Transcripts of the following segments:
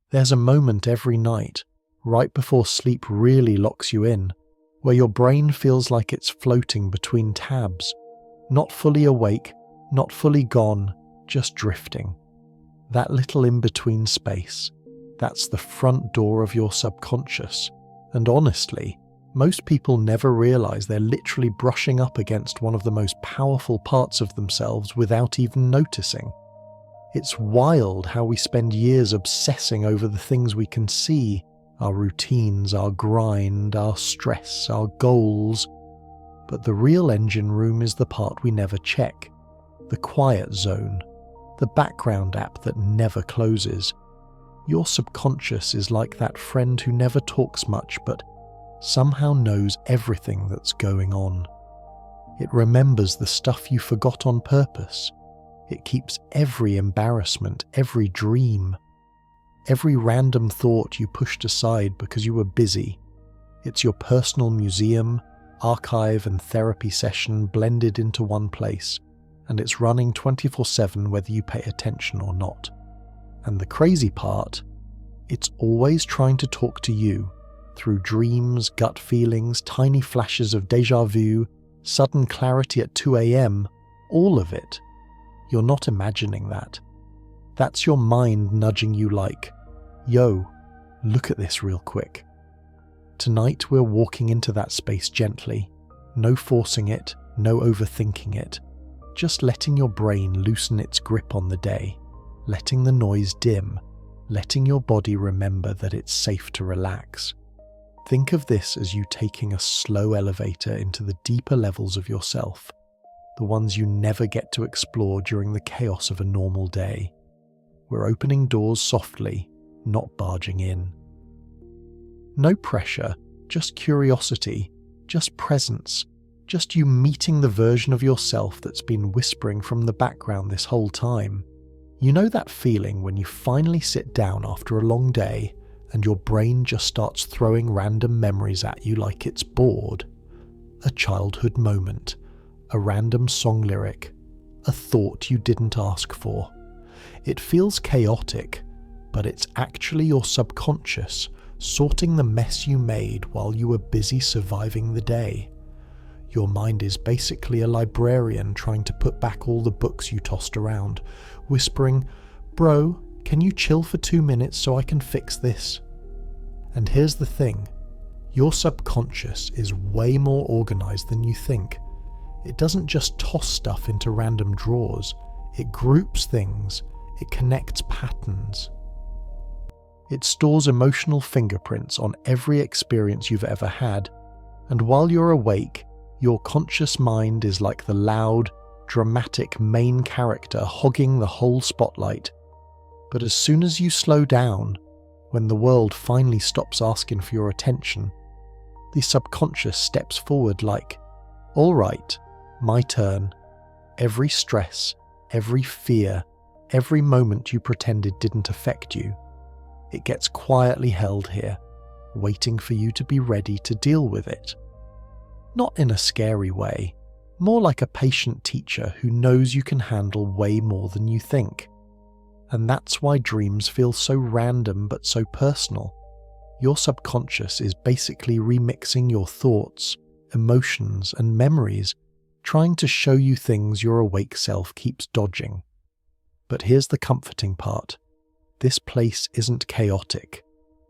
There's a moment every night, right before sleep really locks you in, where your brain feels like it's floating between tabs, not fully awake, not fully gone, just drifting. That little in-between space, that's the front door of your subconscious, and honestly, most people never realize they're literally brushing up against one of the most powerful parts of themselves without even noticing. It's wild how we spend years obsessing over the things we can see, our routines, our grind, our stress, our goals. But the real engine room is the part we never check, the quiet zone, the background app that never closes. Your subconscious is like that friend who never talks much but somehow knows everything that's going on. It remembers the stuff you forgot on purpose. It keeps every embarrassment, every dream, every random thought you pushed aside because you were busy. It's your personal museum, archive and therapy session blended into one place, and it's running 24/7 whether you pay attention or not. And the crazy part, it's always trying to talk to you through dreams, gut feelings, tiny flashes of déjà vu, sudden clarity at 2 a.m, all of it. You're not imagining that. That's your mind nudging you like, yo, look at this real quick. Tonight we're walking into that space gently, no forcing it, no overthinking it, just letting your brain loosen its grip on the day, letting the noise dim, letting your body remember that it's safe to relax. Think of this as you taking a slow elevator into the deeper levels of yourself, the ones you never get to explore during the chaos of a normal day. We're opening doors softly, not barging in. No pressure, just curiosity, just presence, just you meeting the version of yourself that's been whispering from the background this whole time. You know that feeling when you finally sit down after a long day and your brain just starts throwing random memories at you like it's bored? A childhood moment, a random song lyric, a thought you didn't ask for. It feels chaotic, but it's actually your subconscious sorting the mess you made while you were busy surviving the day. Your mind is basically a librarian trying to put back all the books you tossed around, whispering, "Bro, can you chill for 2 minutes so I can fix this?" And here's the thing, your subconscious is way more organized than you think. It doesn't just toss stuff into random drawers, it groups things, it connects patterns. It stores emotional fingerprints on every experience you've ever had, and while you're awake, your conscious mind is like the loud, dramatic main character hogging the whole spotlight. But as soon as you slow down, when the world finally stops asking for your attention, the subconscious steps forward like, "All right, my turn." Every stress, every fear, every moment you pretended didn't affect you, it gets quietly held here, waiting for you to be ready to deal with it. Not in a scary way, more like a patient teacher who knows you can handle way more than you think. And that's why dreams feel so random but so personal. Your subconscious is basically remixing your thoughts, emotions, and memories, trying to show you things your awake self keeps dodging. But here's the comforting part. This place isn't chaotic.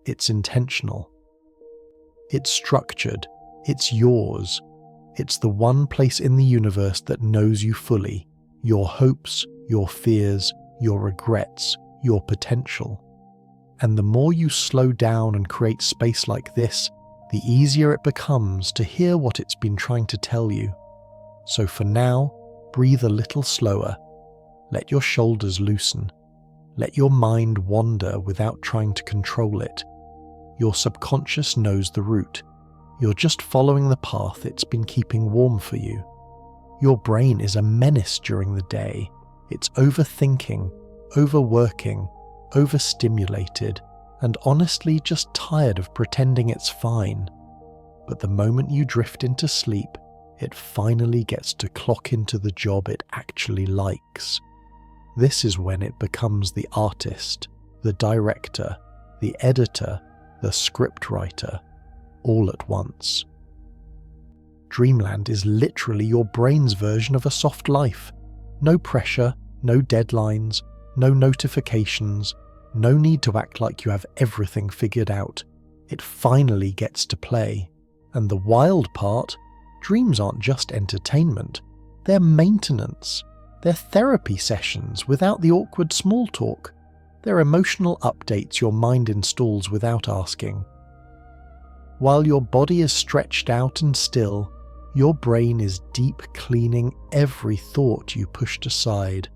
It's intentional. It's structured. It's yours. It's the one place in the universe that knows you fully. Your hopes, your fears, your regrets, your potential. And the more you slow down and create space like this, the easier it becomes to hear what it's been trying to tell you. So for now, breathe a little slower. Let your shoulders loosen. Let your mind wander without trying to control it. Your subconscious knows the route. You're just following the path it's been keeping warm for you. Your brain is a menace during the day. It's overthinking, overworking, overstimulated, and honestly just tired of pretending it's fine. But the moment you drift into sleep, it finally gets to clock into the job it actually likes. This is when it becomes the artist, the director, the editor, the scriptwriter, all at once. Dreamland is literally your brain's version of a soft life. No pressure, no deadlines, no notifications, no need to act like you have everything figured out. It finally gets to play. And the wild part, dreams aren't just entertainment, they're maintenance. They're therapy sessions without the awkward small talk. They're emotional updates your mind installs without asking. While your body is stretched out and still, your brain is deep cleaning every thought you pushed aside,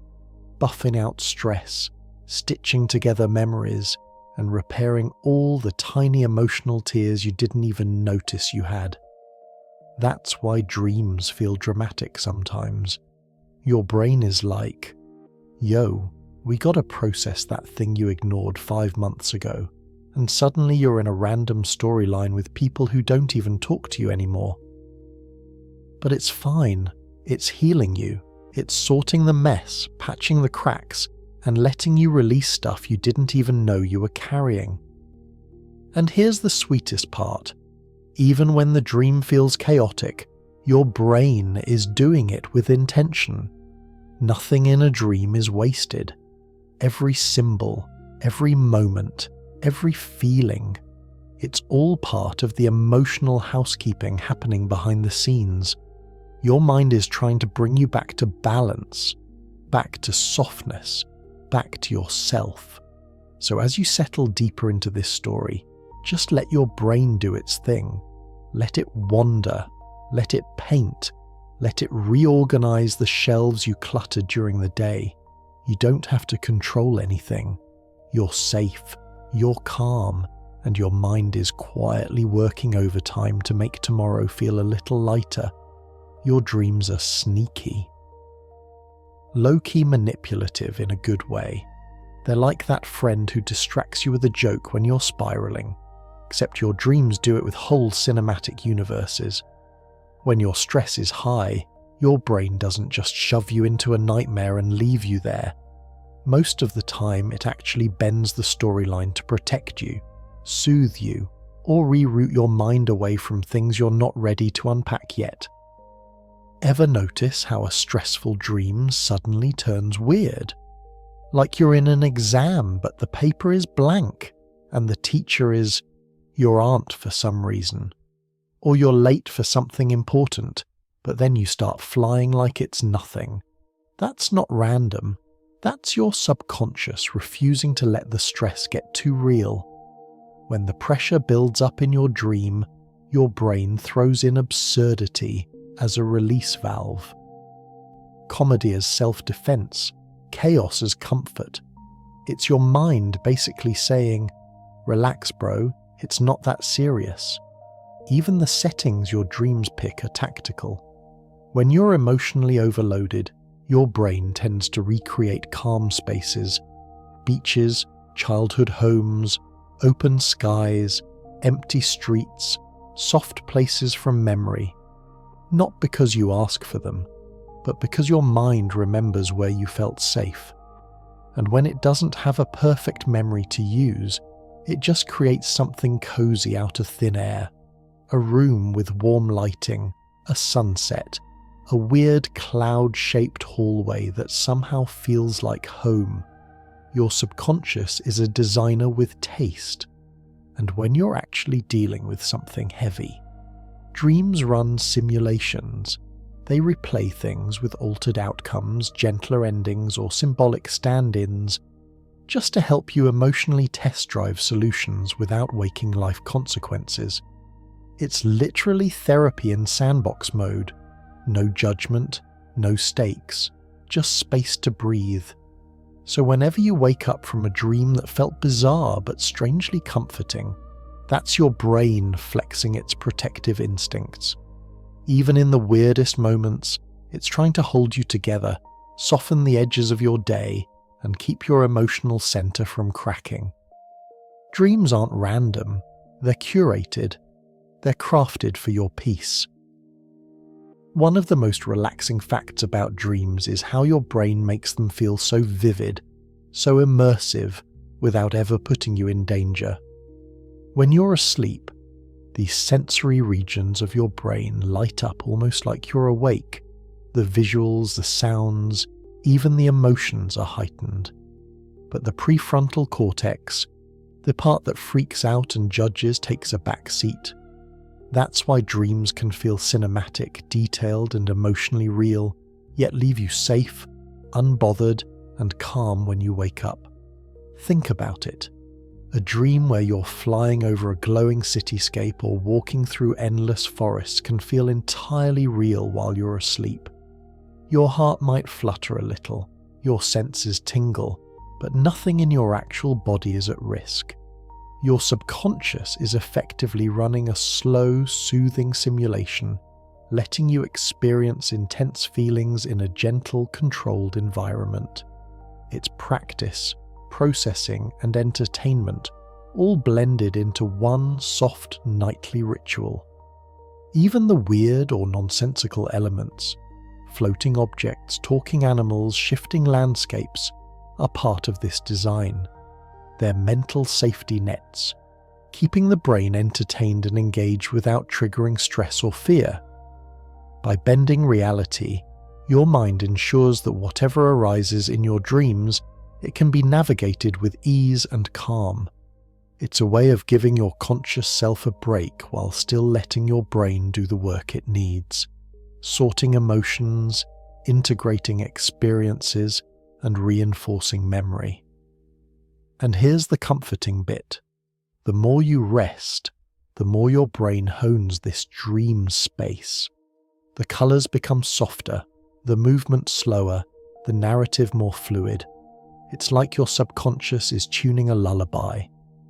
buffing out stress, stitching together memories, and repairing all the tiny emotional tears you didn't even notice you had. That's why dreams feel dramatic sometimes. Your brain is like, yo, we gotta process that thing you ignored 5 months ago, and suddenly you're in a random storyline with people who don't even talk to you anymore. But it's fine, it's healing you, it's sorting the mess, patching the cracks, and letting you release stuff you didn't even know you were carrying. And here's the sweetest part. Even when the dream feels chaotic, your brain is doing it with intention. Nothing in a dream is wasted. Every symbol, every moment, every feeling, it's all part of the emotional housekeeping happening behind the scenes. Your mind is trying to bring you back to balance, back to softness, back to yourself. So as you settle deeper into this story, just let your brain do its thing. Let it wander, let it paint, let it reorganize the shelves you cluttered during the day. You don't have to control anything. You're safe, you're calm, and your mind is quietly working overtime to make tomorrow feel a little lighter. Your dreams are sneaky. Low-key manipulative in a good way. They're like that friend who distracts you with a joke when you're spiraling, except your dreams do it with whole cinematic universes. When your stress is high, your brain doesn't just shove you into a nightmare and leave you there. Most of the time, it actually bends the storyline to protect you, soothe you, or reroute your mind away from things you're not ready to unpack yet. Ever notice how a stressful dream suddenly turns weird? Like you're in an exam but the paper is blank and the teacher is your aunt for some reason. Or you're late for something important, but then you start flying like it's nothing. That's not random. That's your subconscious refusing to let the stress get too real. When the pressure builds up in your dream, your brain throws in absurdity as a release valve. Comedy as self-defense, chaos as comfort. It's your mind basically saying, relax bro, it's not that serious. Even the settings your dreams pick are tactical. When you're emotionally overloaded, your brain tends to recreate calm spaces, beaches, childhood homes, open skies, empty streets, soft places from memory. Not because you ask for them, but because your mind remembers where you felt safe. And when it doesn't have a perfect memory to use, it just creates something cozy out of thin air. A room with warm lighting, a sunset, a weird cloud-shaped hallway that somehow feels like home. Your subconscious is a designer with taste. And when you're actually dealing with something heavy, dreams run simulations. They replay things with altered outcomes, gentler endings, or symbolic stand-ins, just to help you emotionally test drive solutions without waking life consequences. It's literally therapy in sandbox mode. No judgment, no stakes, just space to breathe. So whenever you wake up from a dream that felt bizarre but strangely comforting, that's your brain flexing its protective instincts. Even in the weirdest moments, it's trying to hold you together, soften the edges of your day, and keep your emotional center from cracking. Dreams aren't random, they're curated. They're crafted for your peace. One of the most relaxing facts about dreams is how your brain makes them feel so vivid, so immersive, without ever putting you in danger. When you're asleep, these sensory regions of your brain light up almost like you're awake. The visuals, the sounds, even the emotions are heightened. But the prefrontal cortex, the part that freaks out and judges, takes a back seat. That's why dreams can feel cinematic, detailed, and emotionally real, yet leave you safe, unbothered, and calm when you wake up. Think about it. A dream where you're flying over a glowing cityscape or walking through endless forests can feel entirely real while you're asleep. Your heart might flutter a little, your senses tingle, but nothing in your actual body is at risk. Your subconscious is effectively running a slow, soothing simulation, letting you experience intense feelings in a gentle, controlled environment. It's practice, processing, and entertainment, all blended into one soft nightly ritual. Even the weird or nonsensical elements, floating objects, talking animals, shifting landscapes, are part of this design. They're mental safety nets, keeping the brain entertained and engaged without triggering stress or fear. By bending reality, your mind ensures that whatever arises in your dreams, it can be navigated with ease and calm. It's a way of giving your conscious self a break while still letting your brain do the work it needs, sorting emotions, integrating experiences, and reinforcing memory. And here's the comforting bit. The more you rest, the more your brain hones this dream space. The colours become softer, the movement slower, the narrative more fluid. It's like your subconscious is tuning a lullaby,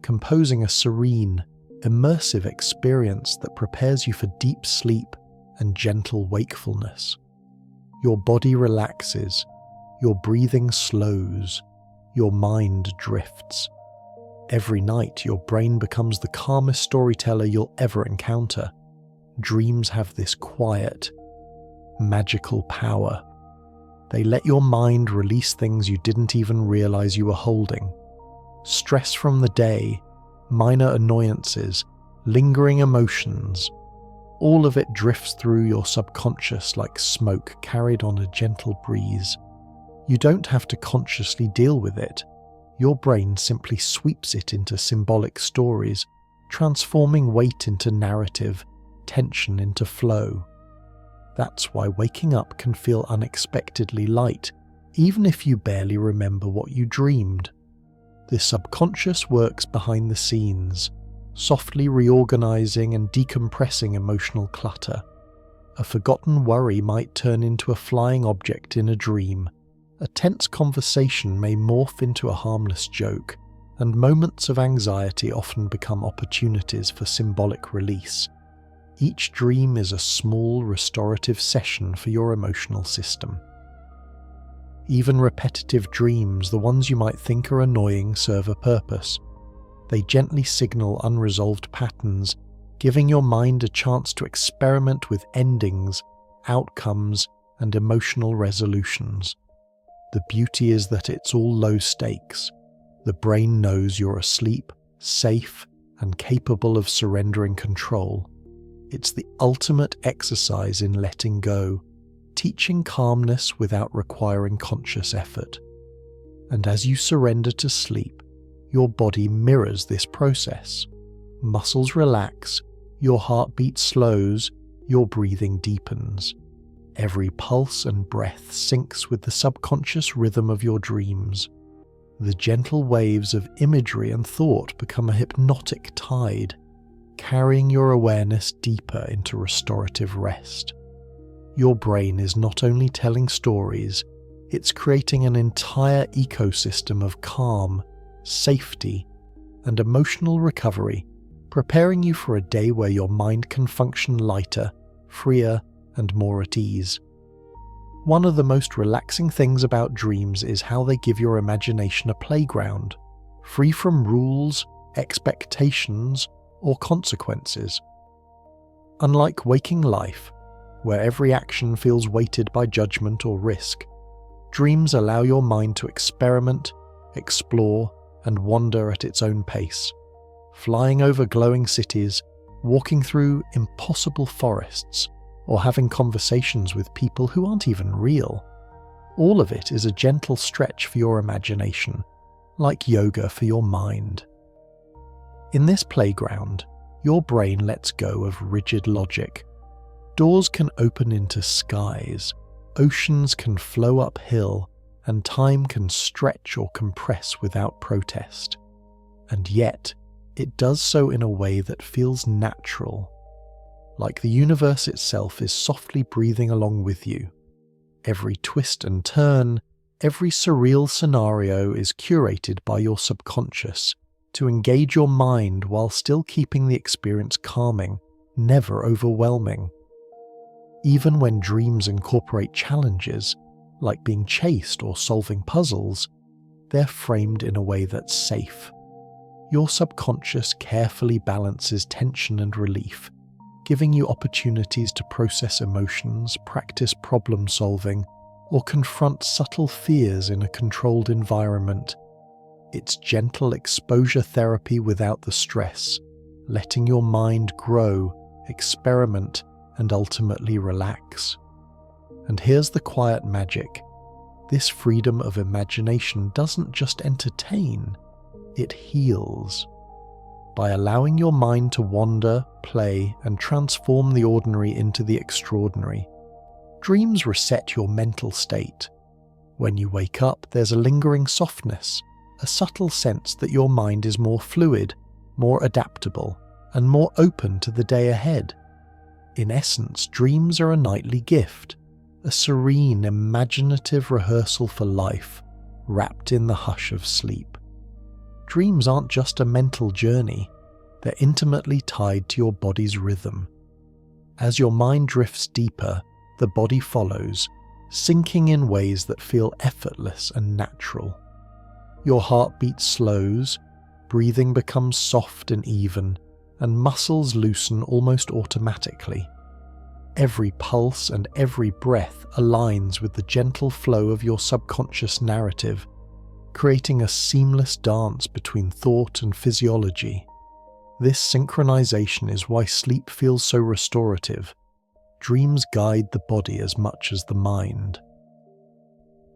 composing a serene, immersive experience that prepares you for deep sleep and gentle wakefulness. Your body relaxes, your breathing slows, your mind drifts. Every night, your brain becomes the calmest storyteller you'll ever encounter. Dreams have this quiet, magical power. They let your mind release things you didn't even realize you were holding. Stress from the day, minor annoyances, lingering emotions, all of it drifts through your subconscious like smoke carried on a gentle breeze. You don't have to consciously deal with it. Your brain simply sweeps it into symbolic stories, transforming weight into narrative, tension into flow. That's why waking up can feel unexpectedly light, even if you barely remember what you dreamed. The subconscious works behind the scenes, softly reorganizing and decompressing emotional clutter. A forgotten worry might turn into a flying object in a dream. A tense conversation may morph into a harmless joke, and moments of anxiety often become opportunities for symbolic release. Each dream is a small restorative session for your emotional system. Even repetitive dreams, the ones you might think are annoying, serve a purpose. They gently signal unresolved patterns, giving your mind a chance to experiment with endings, outcomes, and emotional resolutions. The beauty is that it's all low stakes. The brain knows you're asleep, safe, and capable of surrendering control. It's the ultimate exercise in letting go, teaching calmness without requiring conscious effort. And as you surrender to sleep, your body mirrors this process. Muscles relax, your heartbeat slows, your breathing deepens. Every pulse and breath syncs with the subconscious rhythm of your dreams. The gentle waves of imagery and thought become a hypnotic tide, carrying your awareness deeper into restorative rest. Your brain is not only telling stories, it's creating an entire ecosystem of calm, safety, and emotional recovery, preparing you for a day where your mind can function lighter, freer, and more at ease. One of the most relaxing things about dreams is how they give your imagination a playground, free from rules, expectations, or consequences. Unlike waking life, where every action feels weighted by judgment or risk, dreams allow your mind to experiment, explore, and wander at its own pace, flying over glowing cities, walking through impossible forests, or having conversations with people who aren't even real. All of it is a gentle stretch for your imagination, like yoga for your mind. In this playground, your brain lets go of rigid logic. Doors can open into skies, oceans can flow uphill, and time can stretch or compress without protest. And yet, it does so in a way that feels natural, like the universe itself is softly breathing along with you. Every twist and turn, every surreal scenario is curated by your subconscious to engage your mind while still keeping the experience calming, never overwhelming. Even when dreams incorporate challenges, like being chased or solving puzzles, they're framed in a way that's safe. Your subconscious carefully balances tension and relief, giving you opportunities to process emotions, practice problem solving, or confront subtle fears in a controlled environment. It's gentle exposure therapy without the stress, letting your mind grow, experiment, and ultimately relax. And here's the quiet magic. This freedom of imagination doesn't just entertain, it heals. By allowing your mind to wander, play, and transform the ordinary into the extraordinary, dreams reset your mental state. When you wake up, there's a lingering softness, a subtle sense that your mind is more fluid, more adaptable, and more open to the day ahead. In essence, dreams are a nightly gift, a serene, imaginative rehearsal for life, wrapped in the hush of sleep. Dreams aren't just a mental journey, they're intimately tied to your body's rhythm. As your mind drifts deeper, the body follows, sinking in ways that feel effortless and natural. Your heartbeat slows, breathing becomes soft and even, and muscles loosen almost automatically. Every pulse and every breath aligns with the gentle flow of your subconscious narrative, creating a seamless dance between thought and physiology. This synchronization is why sleep feels so restorative. Dreams guide the body as much as the mind.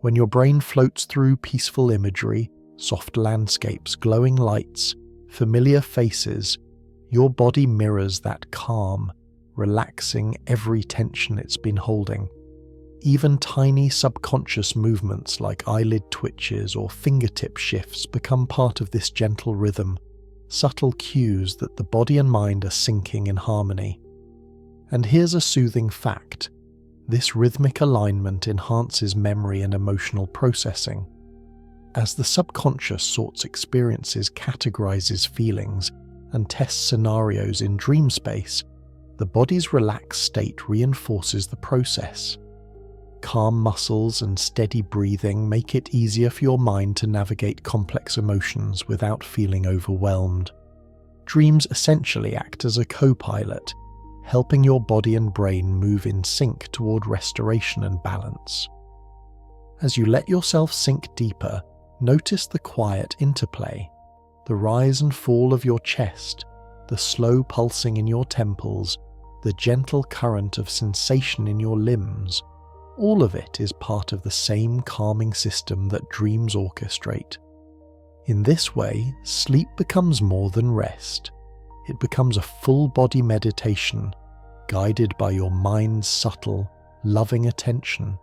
When your brain floats through peaceful imagery, soft landscapes, glowing lights, familiar faces, your body mirrors that calm, relaxing every tension it's been holding. Even tiny subconscious movements like eyelid twitches or fingertip shifts become part of this gentle rhythm, subtle cues that the body and mind are syncing in harmony. And here's a soothing fact. This rhythmic alignment enhances memory and emotional processing. As the subconscious sorts experiences, categorizes feelings, and tests scenarios in dream space, the body's relaxed state reinforces the process. Calm muscles and steady breathing make it easier for your mind to navigate complex emotions without feeling overwhelmed. Dreams essentially act as a co-pilot, helping your body and brain move in sync toward restoration and balance. As you let yourself sink deeper, notice the quiet interplay, the rise and fall of your chest, the slow pulsing in your temples, the gentle current of sensation in your limbs. All of it is part of the same calming system that dreams orchestrate. In this way, sleep becomes more than rest. It becomes a full-body meditation, guided by your mind's subtle, loving attention.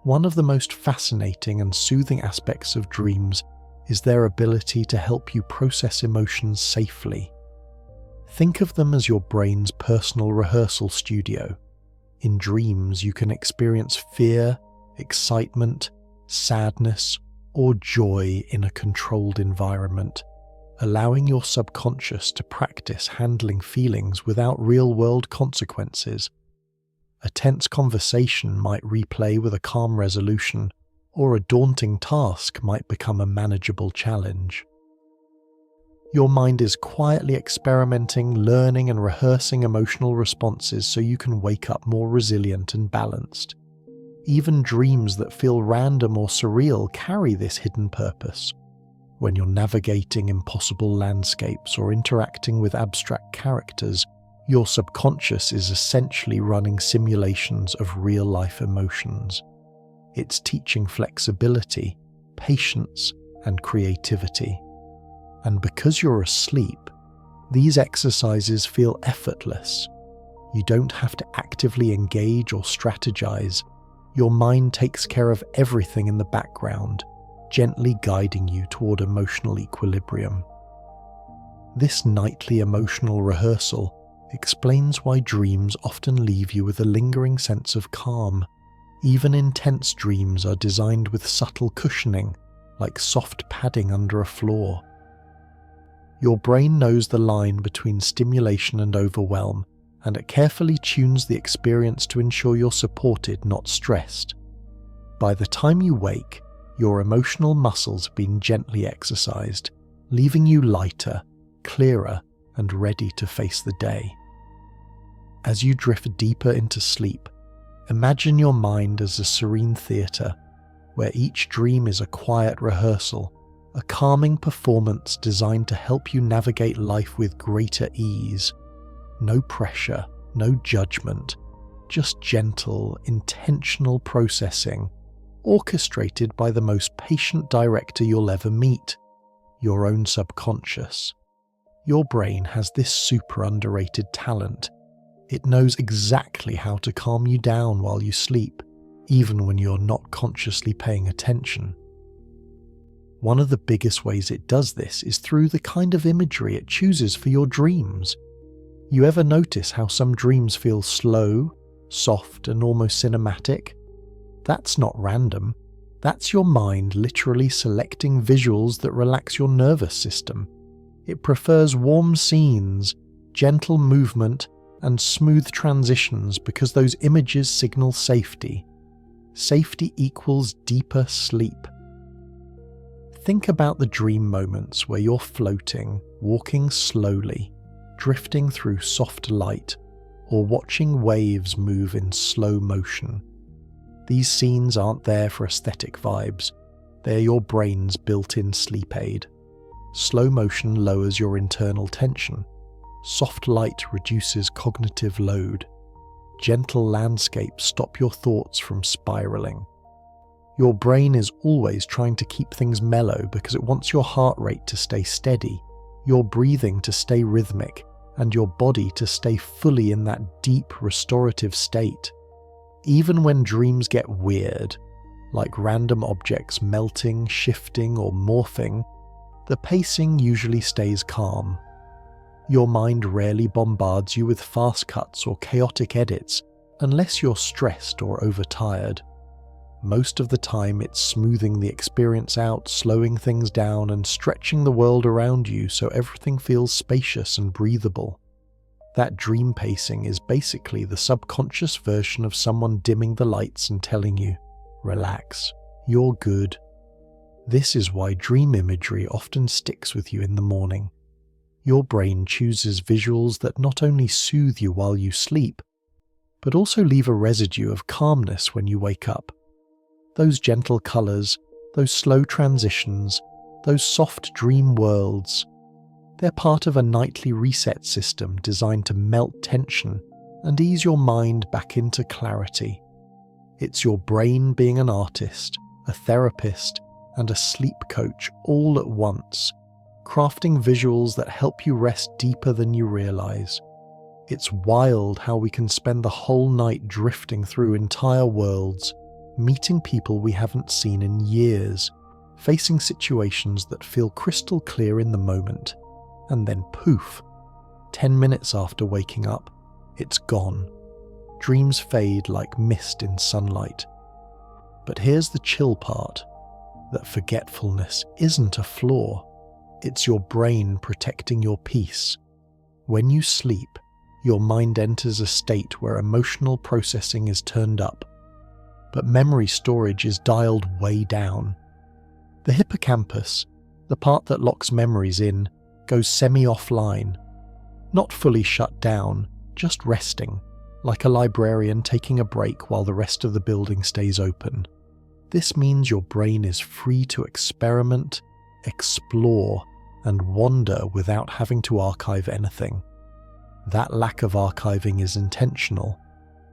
One of the most fascinating and soothing aspects of dreams is their ability to help you process emotions safely. Think of them as your brain's personal rehearsal studio. In dreams, you can experience fear, excitement, sadness, or joy in a controlled environment, allowing your subconscious to practice handling feelings without real-world consequences. A tense conversation might replay with a calm resolution, or a daunting task might become a manageable challenge. Your mind is quietly experimenting, learning, and rehearsing emotional responses so you can wake up more resilient and balanced. Even dreams that feel random or surreal carry this hidden purpose. When you're navigating impossible landscapes or interacting with abstract characters, your subconscious is essentially running simulations of real-life emotions. It's teaching flexibility, patience, and creativity. And because you're asleep, these exercises feel effortless. You don't have to actively engage or strategize. Your mind takes care of everything in the background, gently guiding you toward emotional equilibrium. This nightly emotional rehearsal explains why dreams often leave you with a lingering sense of calm. Even intense dreams are designed with subtle cushioning, like soft padding under a floor. Your brain knows the line between stimulation and overwhelm, and it carefully tunes the experience to ensure you're supported, not stressed. By the time you wake, your emotional muscles have been gently exercised, leaving you lighter, clearer, and ready to face the day. As you drift deeper into sleep, imagine your mind as a serene theatre, where each dream is a quiet rehearsal, a calming performance designed to help you navigate life with greater ease. No pressure, no judgment, just gentle, intentional processing, orchestrated by the most patient director you'll ever meet, your own subconscious. Your brain has this super underrated talent. It knows exactly how to calm you down while you sleep, even when you're not consciously paying attention. One of the biggest ways it does this is through the kind of imagery it chooses for your dreams. You ever notice how some dreams feel slow, soft, and almost cinematic? That's not random. That's your mind literally selecting visuals that relax your nervous system. It prefers warm scenes, gentle movement, and smooth transitions because those images signal safety. Safety equals deeper sleep. Think about the dream moments where you're floating, walking slowly, drifting through soft light, or watching waves move in slow motion. These scenes aren't there for aesthetic vibes. They're your brain's built-in sleep aid. Slow motion lowers your internal tension. Soft light reduces cognitive load. Gentle landscapes stop your thoughts from spiraling. Your brain is always trying to keep things mellow because it wants your heart rate to stay steady, your breathing to stay rhythmic, and your body to stay fully in that deep restorative state. Even when dreams get weird, like random objects melting, shifting, or morphing, the pacing usually stays calm. Your mind rarely bombards you with fast cuts or chaotic edits unless you're stressed or overtired. Most of the time it's smoothing the experience out, slowing things down, and stretching the world around you so everything feels spacious and breathable. That dream pacing is basically the subconscious version of someone dimming the lights and telling you, relax, you're good. This is why dream imagery often sticks with you in the morning. Your brain chooses visuals that not only soothe you while you sleep, but also leave a residue of calmness when you wake up. Those gentle colours, those slow transitions, those soft dream worlds, they're part of a nightly reset system designed to melt tension and ease your mind back into clarity. It's your brain being an artist, a therapist, and a sleep coach all at once, crafting visuals that help you rest deeper than you realize. It's wild how we can spend the whole night drifting through entire worlds, meeting people we haven't seen in years, facing situations that feel crystal clear in the moment, and then poof, 10 minutes after waking up, it's gone. Dreams fade like mist in sunlight. But here's the chill part, that forgetfulness isn't a flaw. It's your brain protecting your peace. When you sleep, your mind enters a state where emotional processing is turned up, but memory storage is dialed way down. The hippocampus, the part that locks memories in, goes semi-offline. Not fully shut down, just resting, like a librarian taking a break while the rest of the building stays open. This means your brain is free to experiment, explore, and wander without having to archive anything. That lack of archiving is intentional.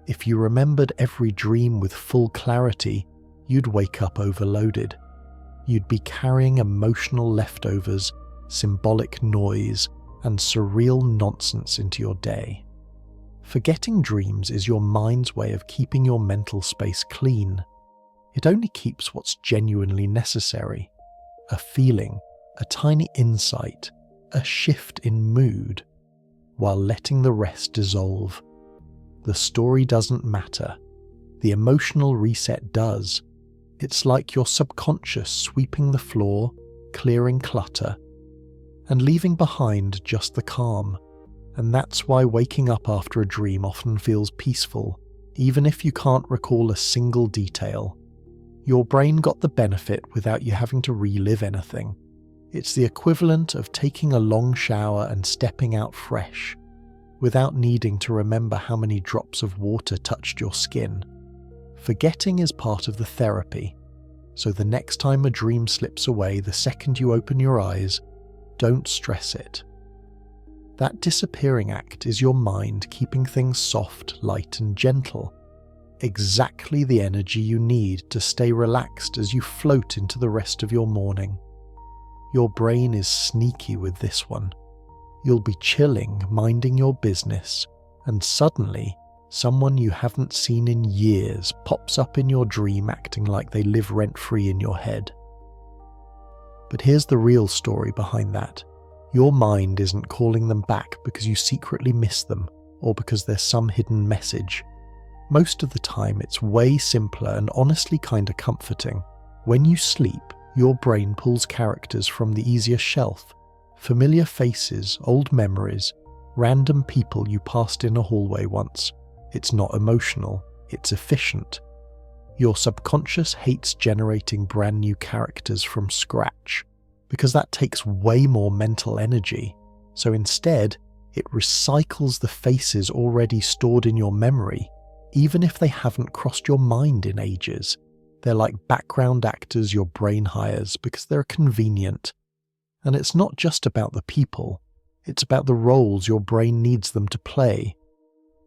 If you remembered every dream with full clarity, you'd wake up overloaded. You'd be carrying emotional leftovers, symbolic noise, and surreal nonsense into your day. Forgetting dreams is your mind's way of keeping your mental space clean. It only keeps what's genuinely necessary: a feeling, a tiny insight, a shift in mood, while letting the rest dissolve. The story doesn't matter. The emotional reset does. It's like your subconscious sweeping the floor, clearing clutter, and leaving behind just the calm. And that's why waking up after a dream often feels peaceful, even if you can't recall a single detail. Your brain got the benefit without you having to relive anything. It's the equivalent of taking a long shower and stepping out fresh, without needing to remember how many drops of water touched your skin. Forgetting is part of the therapy, so the next time a dream slips away the second you open your eyes, don't stress it. That disappearing act is your mind keeping things soft, light, and gentle. Exactly the energy you need to stay relaxed as you float into the rest of your morning. Your brain is sneaky with this one. You'll be chilling, minding your business, and suddenly, someone you haven't seen in years pops up in your dream acting like they live rent-free in your head. But here's the real story behind that. Your mind isn't calling them back because you secretly miss them or because there's some hidden message. Most of the time it's way simpler and honestly kinda comforting. When you sleep, your brain pulls characters from the easiest shelf. Familiar faces, old memories, random people you passed in a hallway once. It's not emotional, it's efficient. Your subconscious hates generating brand new characters from scratch, because that takes way more mental energy. So instead, it recycles the faces already stored in your memory, even if they haven't crossed your mind in ages. They're like background actors your brain hires because they're convenient. And it's not just about the people, it's about the roles your brain needs them to play.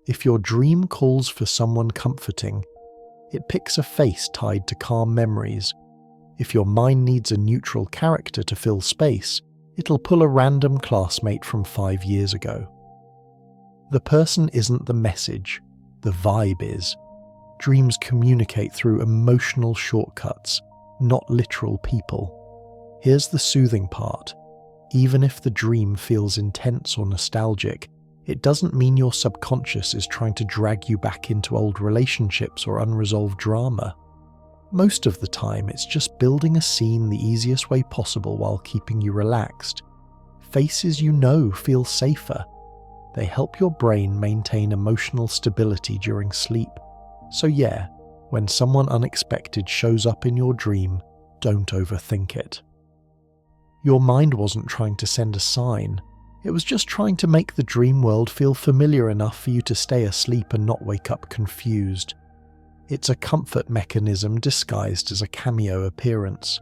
If your dream calls for someone comforting, it picks a face tied to calm memories. If your mind needs a neutral character to fill space, it'll pull a random classmate from 5 years ago. The person isn't the message, the vibe is. Dreams communicate through emotional shortcuts, not literal people. Here's the soothing part. Even if the dream feels intense or nostalgic, it doesn't mean your subconscious is trying to drag you back into old relationships or unresolved drama. Most of the time, it's just building a scene the easiest way possible while keeping you relaxed. Faces you know feel safer. They help your brain maintain emotional stability during sleep. So yeah, when someone unexpected shows up in your dream, don't overthink it. Your mind wasn't trying to send a sign. It was just trying to make the dream world feel familiar enough for you to stay asleep and not wake up confused. It's a comfort mechanism disguised as a cameo appearance.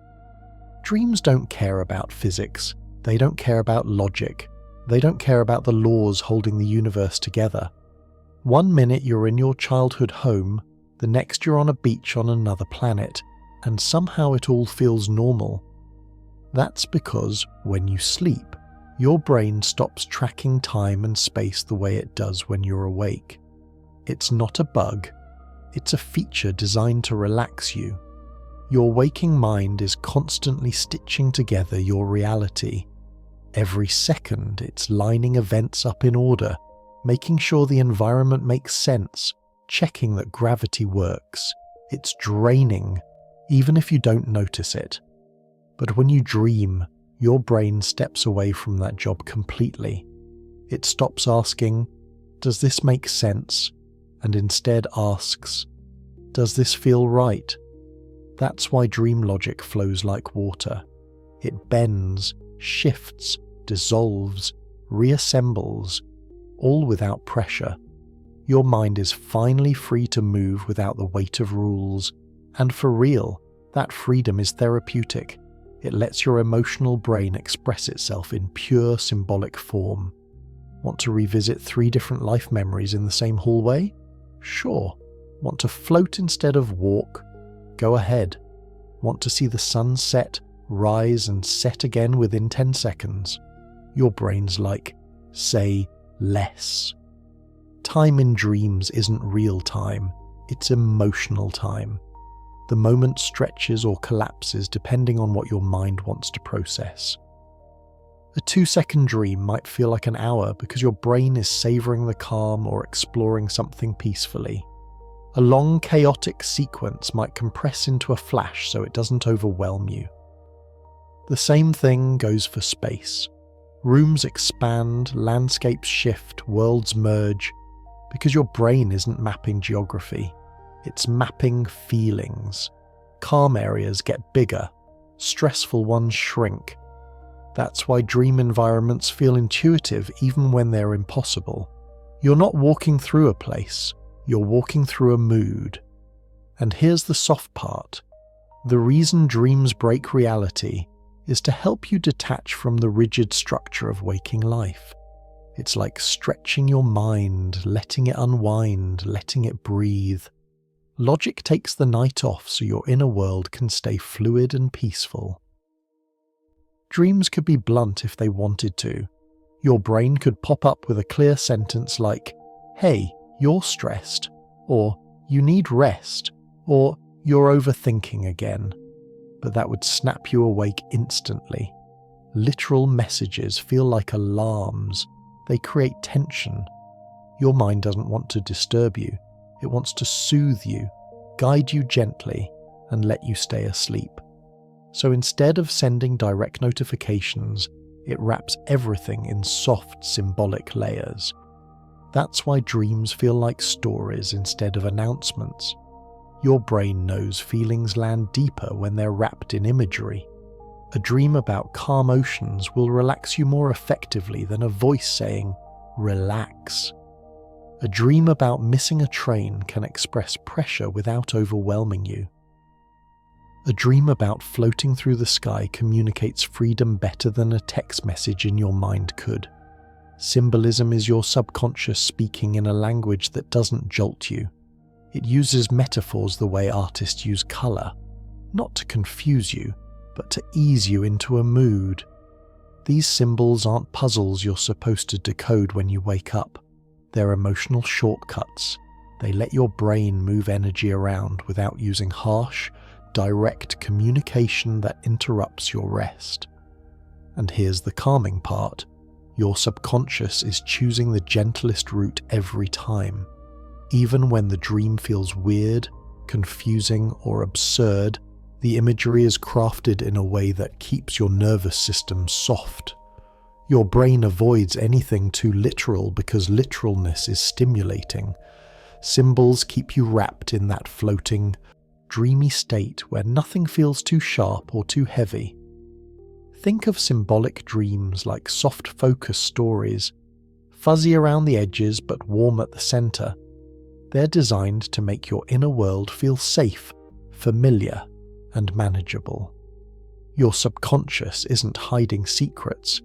Dreams don't care about physics. They don't care about logic. They don't care about the laws holding the universe together. One minute you're in your childhood home, the next you're on a beach on another planet, and somehow it all feels normal. That's because when you sleep, your brain stops tracking time and space the way it does when you're awake. It's not a bug. It's a feature designed to relax you. Your waking mind is constantly stitching together your reality. Every second, it's lining events up in order, making sure the environment makes sense, checking that gravity works. It's draining, even if you don't notice it. But when you dream, your brain steps away from that job completely. It stops asking, "Does this make sense?" and instead asks, "Does this feel right?" That's why dream logic flows like water. It bends, shifts, dissolves, reassembles, all without pressure. Your mind is finally free to move without the weight of rules, and for real, that freedom is therapeutic. It lets your emotional brain express itself in pure symbolic form. Want to revisit 3 different life memories in the same hallway? Sure. Want to float instead of walk? Go ahead. Want to see the sun set, rise and set again within 10 seconds? Your brain's like, say less. Time in dreams isn't real time, it's emotional time. The moment stretches or collapses depending on what your mind wants to process. A 2-second dream might feel like an hour because your brain is savouring the calm or exploring something peacefully. A long, chaotic sequence might compress into a flash so it doesn't overwhelm you. The same thing goes for space. Rooms expand, landscapes shift, worlds merge, because your brain isn't mapping geography, it's mapping feelings. Calm areas get bigger, stressful ones shrink. That's why dream environments feel intuitive even when they're impossible. You're not walking through a place, you're walking through a mood. And here's the soft part. The reason dreams break reality is to help you detach from the rigid structure of waking life. It's like stretching your mind, letting it unwind, letting it breathe. Logic takes the night off so your inner world can stay fluid and peaceful. Dreams could be blunt if they wanted to. Your brain could pop up with a clear sentence like, "Hey, you're stressed," or "You need rest," or "You're overthinking again." But that would snap you awake instantly. Literal messages feel like alarms. They create tension. Your mind doesn't want to disturb you. It wants to soothe you, guide you gently, and let you stay asleep. So instead of sending direct notifications, it wraps everything in soft, symbolic layers. That's why dreams feel like stories instead of announcements. Your brain knows feelings land deeper when they're wrapped in imagery. A dream about calm oceans will relax you more effectively than a voice saying, "Relax." A dream about missing a train can express pressure without overwhelming you. A dream about floating through the sky communicates freedom better than a text message in your mind could. Symbolism is your subconscious speaking in a language that doesn't jolt you. It uses metaphors the way artists use colour, not to confuse you, but to ease you into a mood. These symbols aren't puzzles you're supposed to decode when you wake up. They're emotional shortcuts. They let your brain move energy around without using harsh, direct communication that interrupts your rest. And here's the calming part. Your subconscious is choosing the gentlest route every time. Even when the dream feels weird, confusing, or absurd, the imagery is crafted in a way that keeps your nervous system soft. Your brain avoids anything too literal because literalness is stimulating. Symbols keep you wrapped in that floating, dreamy state where nothing feels too sharp or too heavy. Think of symbolic dreams like soft focus stories, fuzzy around the edges but warm at the center. They're designed to make your inner world feel safe, familiar, and manageable. Your subconscious isn't hiding secrets.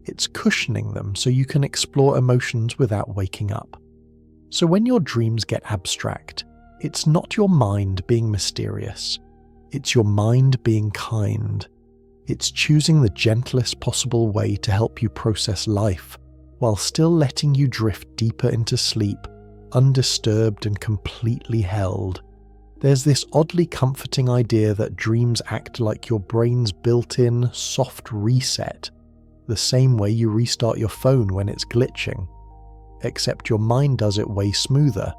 It's cushioning them so you can explore emotions without waking up. So when your dreams get abstract, it's not your mind being mysterious. It's your mind being kind. It's choosing the gentlest possible way to help you process life, while still letting you drift deeper into sleep, undisturbed and completely held. There's this oddly comforting idea that dreams act like your brain's built-in, soft reset, the same way you restart your phone when it's glitching. Except your mind does it way smoother,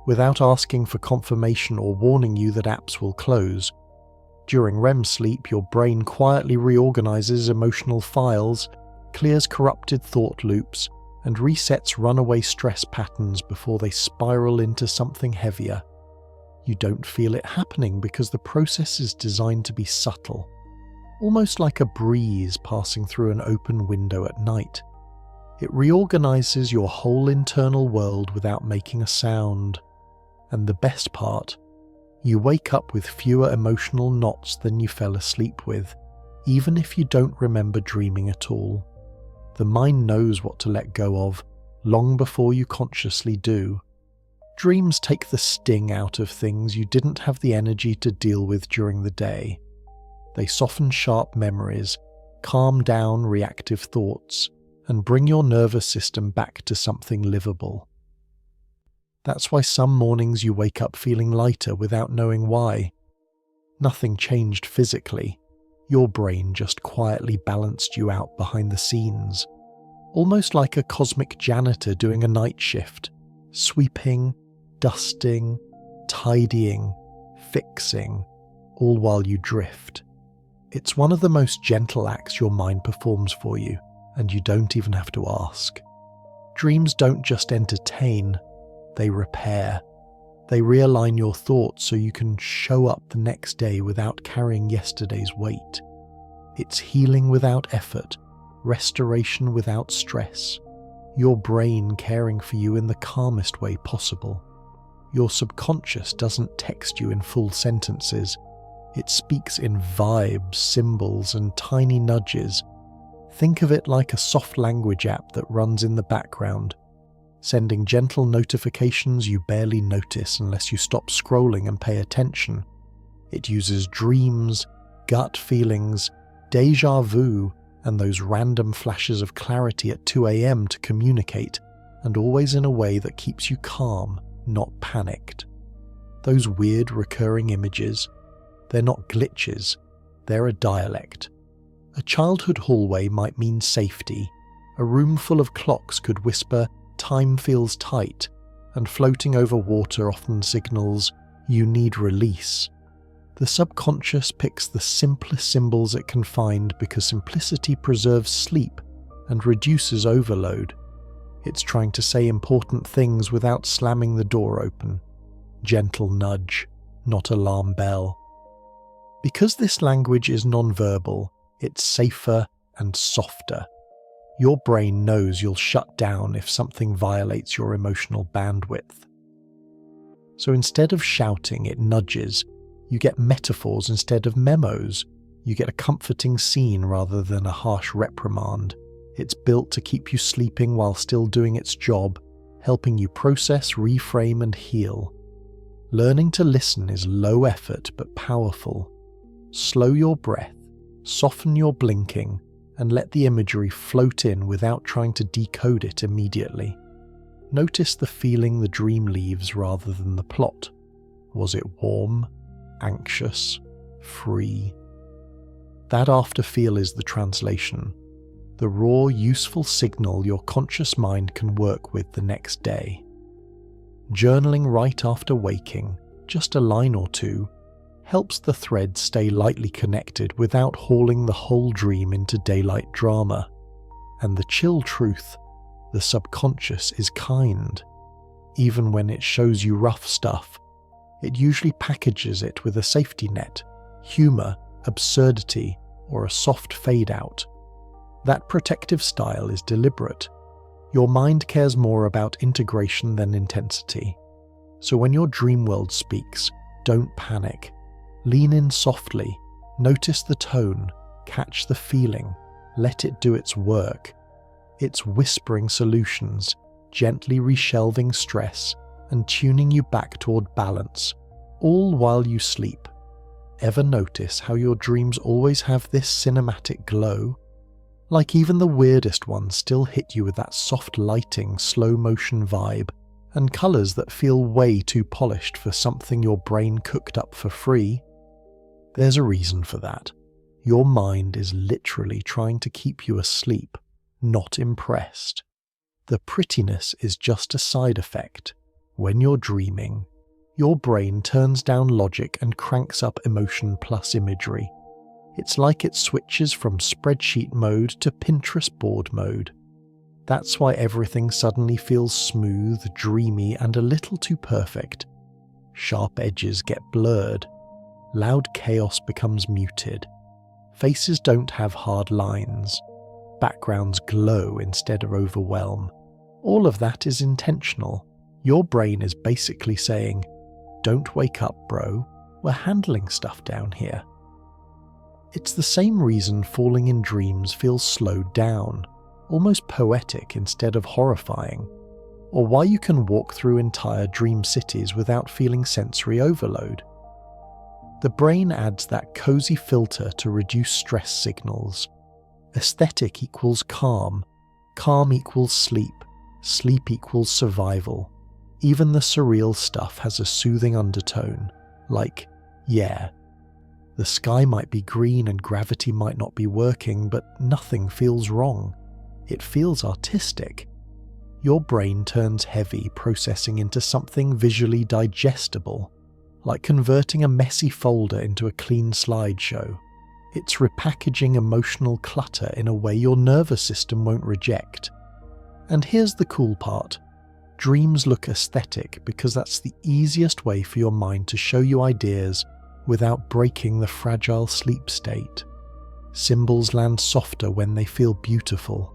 without asking for confirmation or warning you that apps will close. During REM sleep, your brain quietly reorganizes emotional files, clears corrupted thought loops, and resets runaway stress patterns before they spiral into something heavier. You don't feel it happening because the process is designed to be subtle, almost like a breeze passing through an open window at night. It reorganizes your whole internal world without making a sound. And the best part, you wake up with fewer emotional knots than you fell asleep with, even if you don't remember dreaming at all. The mind knows what to let go of long before you consciously do. Dreams take the sting out of things you didn't have the energy to deal with during the day. They soften sharp memories, calm down reactive thoughts, and bring your nervous system back to something livable. That's why some mornings you wake up feeling lighter without knowing why. Nothing changed physically. Your brain just quietly balanced you out behind the scenes, almost like a cosmic janitor doing a night shift, sweeping, dusting, tidying, fixing, all while you drift. It's one of the most gentle acts your mind performs for you, and you don't even have to ask. Dreams don't just entertain, they repair. They realign your thoughts so you can show up the next day without carrying yesterday's weight. It's healing without effort, restoration without stress, your brain caring for you in the calmest way possible. Your subconscious doesn't text you in full sentences. It speaks in vibes, symbols, and tiny nudges. Think of it like a soft language app that runs in the background, sending gentle notifications you barely notice unless you stop scrolling and pay attention. It uses dreams, gut feelings, déjà vu, and those random flashes of clarity at 2 a.m. to communicate, and always in a way that keeps you calm, not panicked. Those weird recurring images, they're not glitches, they're a dialect. A childhood hallway might mean safety. A room full of clocks could whisper, "Time feels tight," and floating over water often signals, "You need release." The subconscious picks the simplest symbols it can find because simplicity preserves sleep and reduces overload. It's trying to say important things without slamming the door open. Gentle nudge, not alarm bell. Because this language is nonverbal, it's safer and softer. Your brain knows you'll shut down if something violates your emotional bandwidth. So instead of shouting, it nudges. You get metaphors instead of memos. You get a comforting scene rather than a harsh reprimand. It's built to keep you sleeping while still doing its job, helping you process, reframe, and heal. Learning to listen is low effort but powerful. Slow your breath, soften your blinking, and let the imagery float in without trying to decode it immediately. Notice the feeling the dream leaves rather than the plot. Was it warm, anxious, free? That afterfeel is the translation, the raw, useful signal your conscious mind can work with the next day. Journaling right after waking, just a line or two, helps the thread stay lightly connected without hauling the whole dream into daylight drama. And the chill truth, the subconscious is kind. Even when it shows you rough stuff, it usually packages it with a safety net, humour, absurdity, or a soft fade-out. That protective style is deliberate. Your mind cares more about integration than intensity. So when your dream world speaks, don't panic. Lean in softly, notice the tone, catch the feeling, let it do its work. It's whispering solutions, gently reshelving stress, and tuning you back toward balance, all while you sleep. Ever notice how your dreams always have this cinematic glow? Like even the weirdest ones still hit you with that soft lighting, slow motion vibe, and colours that feel way too polished for something your brain cooked up for free. There's a reason for that. Your mind is literally trying to keep you asleep, not impressed. The prettiness is just a side effect. When you're dreaming, your brain turns down logic and cranks up emotion plus imagery. It's like it switches from spreadsheet mode to Pinterest board mode. That's why everything suddenly feels smooth, dreamy, and a little too perfect. Sharp edges get blurred. Loud chaos becomes muted. Faces don't have hard lines. Backgrounds glow instead of overwhelm. All of that is intentional. Your brain is basically saying, "Don't wake up, bro. We're handling stuff down here." It's the same reason falling in dreams feels slowed down, almost poetic instead of horrifying, or why you can walk through entire dream cities without feeling sensory overload. The brain adds that cozy filter to reduce stress signals. Aesthetic equals calm, calm equals sleep, sleep equals survival. Even the surreal stuff has a soothing undertone, like, yeah, the sky might be green and gravity might not be working, but nothing feels wrong. It feels artistic. Your brain turns heavy processing into something visually digestible, like converting a messy folder into a clean slideshow. It's repackaging emotional clutter in a way your nervous system won't reject. And here's the cool part. Dreams look aesthetic because that's the easiest way for your mind to show you ideas without breaking the fragile sleep state. Symbols land softer when they feel beautiful.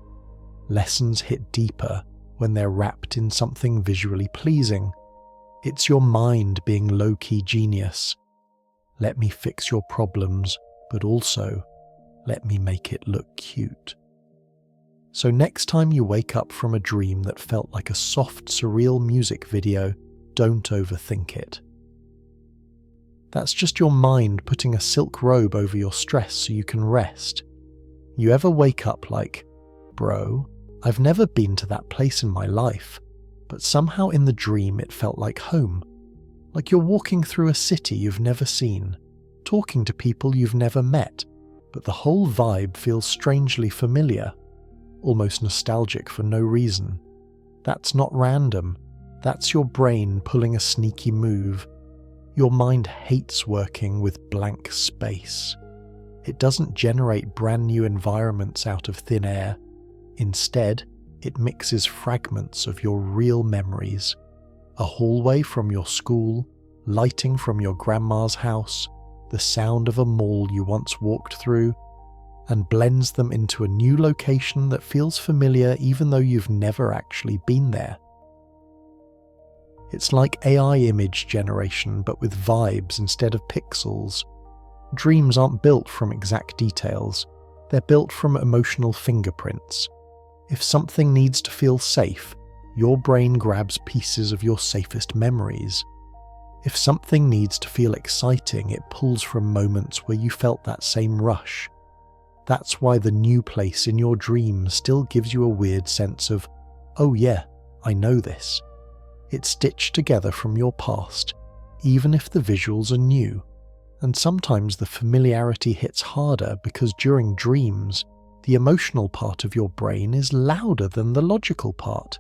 Lessons hit deeper when they're wrapped in something visually pleasing. It's your mind being low-key genius. Let me fix your problems, but also let me make it look cute. So next time you wake up from a dream that felt like a soft, surreal music video, don't overthink it. That's just your mind putting a silk robe over your stress so you can rest. You ever wake up like, bro, I've never been to that place in my life, but somehow in the dream it felt like home. Like you're walking through a city you've never seen, talking to people you've never met, but the whole vibe feels strangely familiar, almost nostalgic for no reason. That's not random. That's your brain pulling a sneaky move. Your mind hates working with blank space. It doesn't generate brand new environments out of thin air. Instead, it mixes fragments of your real memories. A hallway from your school, lighting from your grandma's house, the sound of a mall you once walked through, and blends them into a new location that feels familiar even though you've never actually been there. It's like AI image generation but with vibes instead of pixels. Dreams aren't built from exact details, they're built from emotional fingerprints. If something needs to feel safe, your brain grabs pieces of your safest memories. If something needs to feel exciting, it pulls from moments where you felt that same rush. That's why the new place in your dream still gives you a weird sense of, oh yeah, I know this. It's stitched together from your past, even if the visuals are new. And sometimes the familiarity hits harder because during dreams, the emotional part of your brain is louder than the logical part,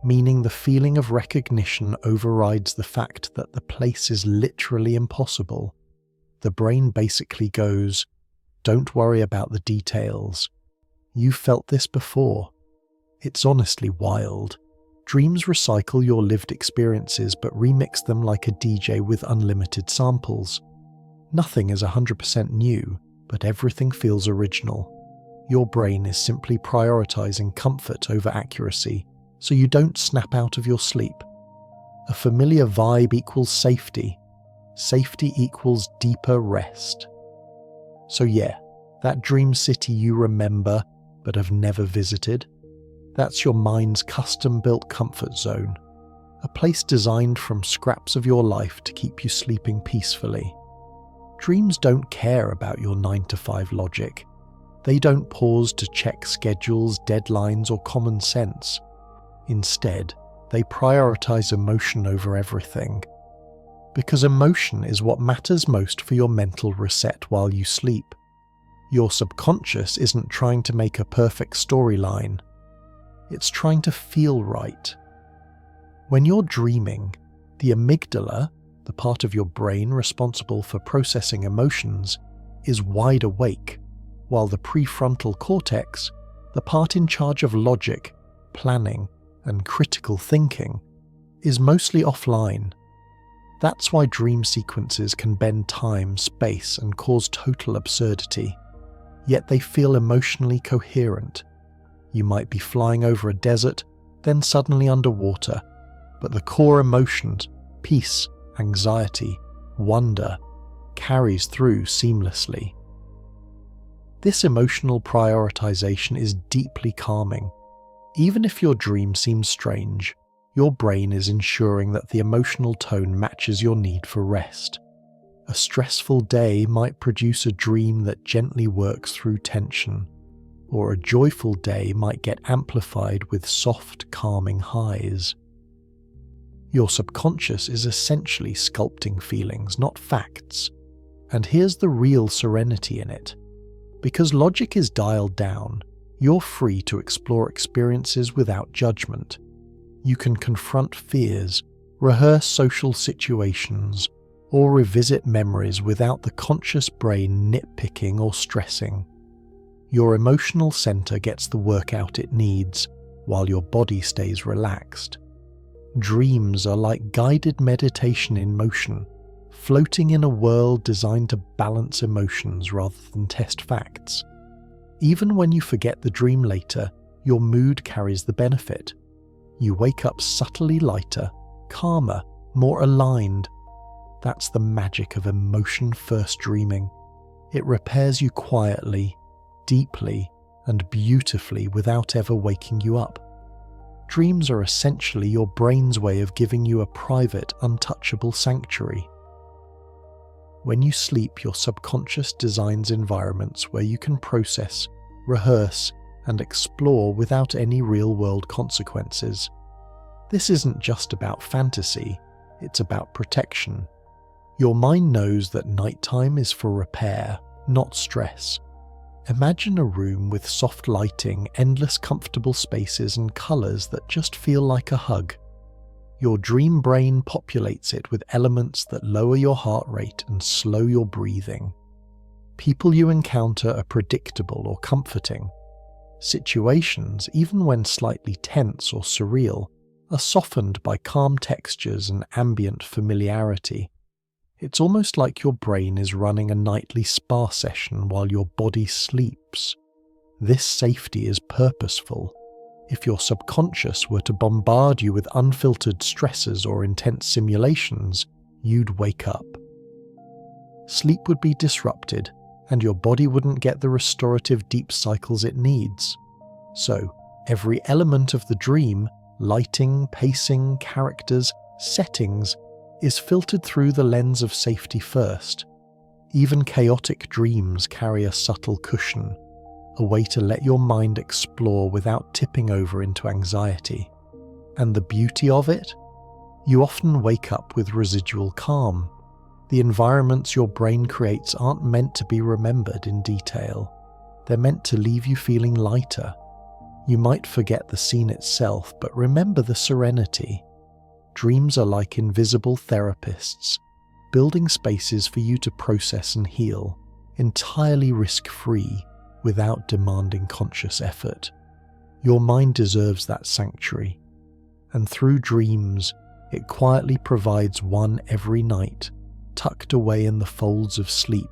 meaning the feeling of recognition overrides the fact that the place is literally impossible. The brain basically goes, don't worry about the details. You felt this before. It's honestly wild. Dreams recycle your lived experiences but remix them like a DJ with unlimited samples. Nothing is 100% new, but everything feels original. Your brain is simply prioritizing comfort over accuracy, so you don't snap out of your sleep. A familiar vibe equals safety. Safety equals deeper rest. So yeah, that dream city you remember but have never visited, that's your mind's custom-built comfort zone, a place designed from scraps of your life to keep you sleeping peacefully. Dreams don't care about your 9-to-5 logic. They don't pause to check schedules, deadlines, or common sense. Instead, they prioritize emotion over everything. Because emotion is what matters most for your mental reset while you sleep. Your subconscious isn't trying to make a perfect storyline. It's trying to feel right. When you're dreaming, the amygdala, the part of your brain responsible for processing emotions, is wide awake, while the prefrontal cortex, the part in charge of logic, planning, and critical thinking, is mostly offline. That's why dream sequences can bend time, space, and cause total absurdity. Yet they feel emotionally coherent. You might be flying over a desert, then suddenly underwater, but the core emotions, peace, anxiety, wonder, carries through seamlessly. This emotional prioritization is deeply calming. Even if your dream seems strange, your brain is ensuring that the emotional tone matches your need for rest. A stressful day might produce a dream that gently works through tension, or a joyful day might get amplified with soft, calming highs. Your subconscious is essentially sculpting feelings, not facts. And here's the real serenity in it. Because logic is dialed down, you're free to explore experiences without judgment. You can confront fears, rehearse social situations, or revisit memories without the conscious brain nitpicking or stressing. Your emotional center gets the workout it needs, while your body stays relaxed. Dreams are like guided meditation in motion, floating in a world designed to balance emotions rather than test facts. Even when you forget the dream later, your mood carries the benefit. You wake up subtly lighter, calmer, more aligned. That's the magic of emotion-first dreaming. It repairs you quietly, deeply, and beautifully without ever waking you up. Dreams are essentially your brain's way of giving you a private, untouchable sanctuary. When you sleep, your subconscious designs environments where you can process, rehearse, and explore without any real-world consequences. This isn't just about fantasy, it's about protection. Your mind knows that nighttime is for repair, not stress. Imagine a room with soft lighting, endless comfortable spaces, and colors that just feel like a hug. Your dream brain populates it with elements that lower your heart rate and slow your breathing. People you encounter are predictable or comforting. Situations, even when slightly tense or surreal, are softened by calm textures and ambient familiarity. It's almost like your brain is running a nightly spa session while your body sleeps. This safety is purposeful. If your subconscious were to bombard you with unfiltered stressors or intense simulations, you'd wake up. Sleep would be disrupted, and your body wouldn't get the restorative deep cycles it needs. So, every element of the dream, lighting, pacing, characters, settings, is filtered through the lens of safety first. Even chaotic dreams carry a subtle cushion, a way to let your mind explore without tipping over into anxiety. And the beauty of it? You often wake up with residual calm. The environments your brain creates aren't meant to be remembered in detail. They're meant to leave you feeling lighter. You might forget the scene itself, but remember the serenity. Dreams are like invisible therapists, building spaces for you to process and heal, entirely risk-free, without demanding conscious effort. Your mind deserves that sanctuary, and through dreams, it quietly provides one every night, tucked away in the folds of sleep,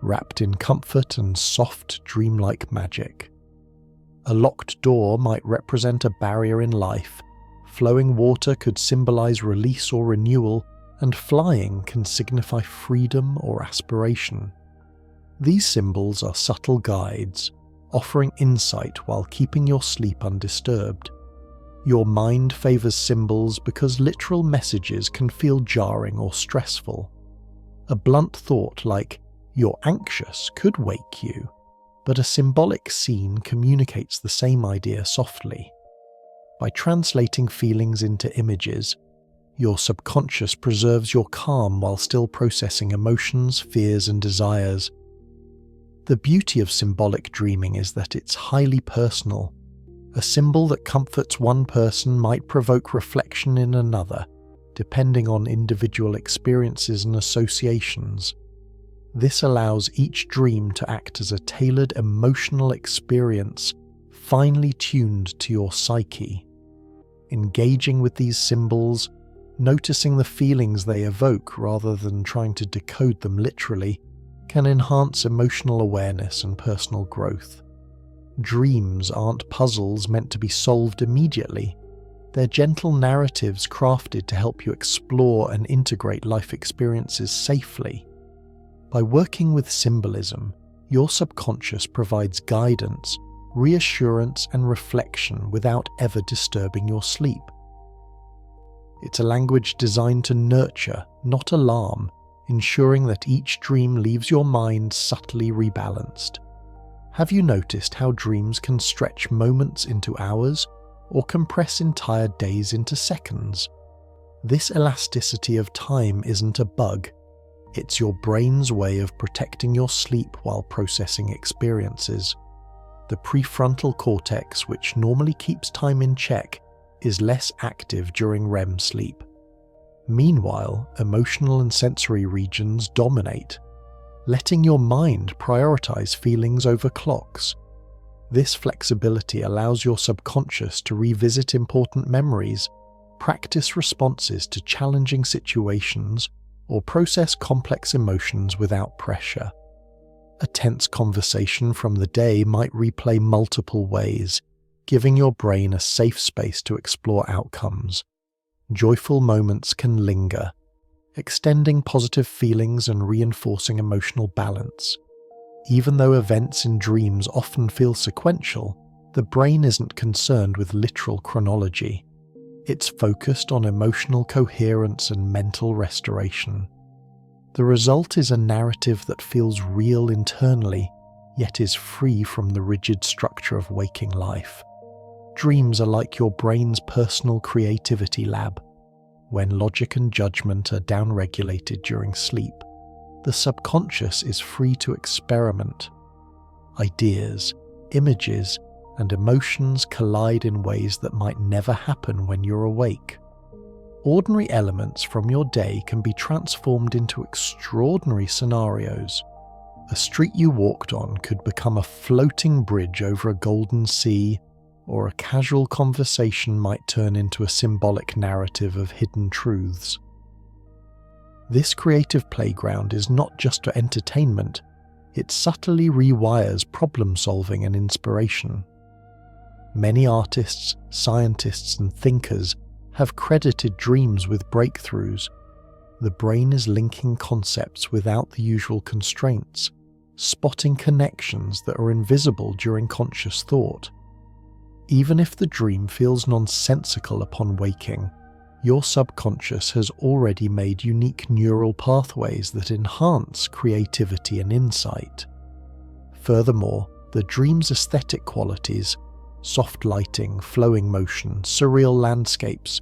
wrapped in comfort and soft, dreamlike magic. A locked door might represent a barrier in life, flowing water could symbolize release or renewal, and flying can signify freedom or aspiration. These symbols are subtle guides, offering insight while keeping your sleep undisturbed. Your mind favors symbols because literal messages can feel jarring or stressful. A blunt thought like, "you're anxious," could wake you, but a symbolic scene communicates the same idea softly. By translating feelings into images, your subconscious preserves your calm while still processing emotions, fears, and desires. The beauty of symbolic dreaming is that it's highly personal. A symbol that comforts one person might provoke reflection in another, depending on individual experiences and associations. This allows each dream to act as a tailored emotional experience, finely tuned to your psyche. Engaging with these symbols, noticing the feelings they evoke rather than trying to decode them literally, can enhance emotional awareness and personal growth. Dreams aren't puzzles meant to be solved immediately. They're gentle narratives crafted to help you explore and integrate life experiences safely. By working with symbolism, your subconscious provides guidance, reassurance, and reflection without ever disturbing your sleep. It's a language designed to nurture, not alarm, ensuring that each dream leaves your mind subtly rebalanced. Have you noticed how dreams can stretch moments into hours or compress entire days into seconds? This elasticity of time isn't a bug. It's your brain's way of protecting your sleep while processing experiences. The prefrontal cortex, which normally keeps time in check, is less active during REM sleep. Meanwhile, emotional and sensory regions dominate, letting your mind prioritize feelings over clocks. This flexibility allows your subconscious to revisit important memories, practice responses to challenging situations, or process complex emotions without pressure. A tense conversation from the day might replay multiple ways, giving your brain a safe space to explore outcomes. Joyful moments can linger, extending positive feelings and reinforcing emotional balance. Even though events in dreams often feel sequential, the brain isn't concerned with literal chronology. It's focused on emotional coherence and mental restoration. The result is a narrative that feels real internally, yet is free from the rigid structure of waking life. Dreams are like your brain's personal creativity lab. When logic and judgment are downregulated during sleep, the subconscious is free to experiment. Ideas, images, and emotions collide in ways that might never happen when you're awake. Ordinary elements from your day can be transformed into extraordinary scenarios. A street you walked on could become a floating bridge over a golden sea, or a casual conversation might turn into a symbolic narrative of hidden truths. This creative playground is not just for entertainment, it subtly rewires problem-solving and inspiration. Many artists, scientists, and thinkers have credited dreams with breakthroughs. The brain is linking concepts without the usual constraints, spotting connections that are invisible during conscious thought. Even if the dream feels nonsensical upon waking, your subconscious has already made unique neural pathways that enhance creativity and insight. Furthermore, the dream's aesthetic qualities, soft lighting, flowing motion, surreal landscapes,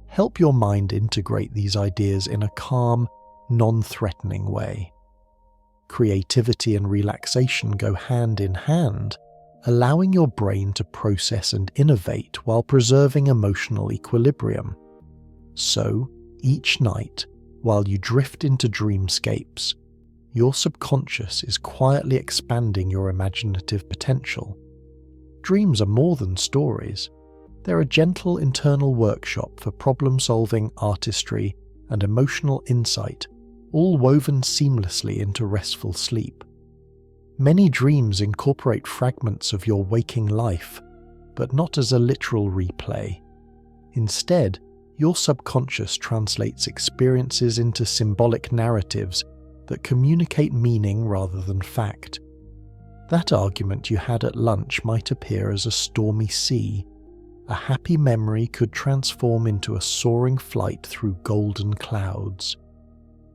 help your mind integrate these ideas in a calm, non-threatening way. Creativity and relaxation go hand in hand, allowing your brain to process and innovate while preserving emotional equilibrium. So, each night, while you drift into dreamscapes, your subconscious is quietly expanding your imaginative potential. Dreams are more than stories. They're a gentle internal workshop for problem-solving, artistry, and emotional insight, all woven seamlessly into restful sleep. Many dreams incorporate fragments of your waking life, but not as a literal replay. Instead, your subconscious translates experiences into symbolic narratives that communicate meaning rather than fact. That argument you had at lunch might appear as a stormy sea. A happy memory could transform into a soaring flight through golden clouds.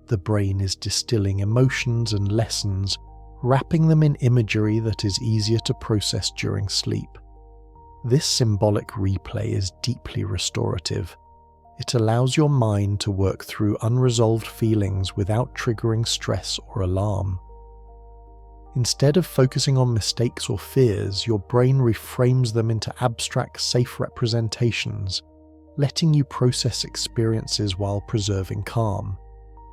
The brain is distilling emotions and lessons, wrapping them in imagery that is easier to process during sleep. This symbolic replay is deeply restorative. It allows your mind to work through unresolved feelings without triggering stress or alarm. Instead of focusing on mistakes or fears, your brain reframes them into abstract, safe representations, letting you process experiences while preserving calm.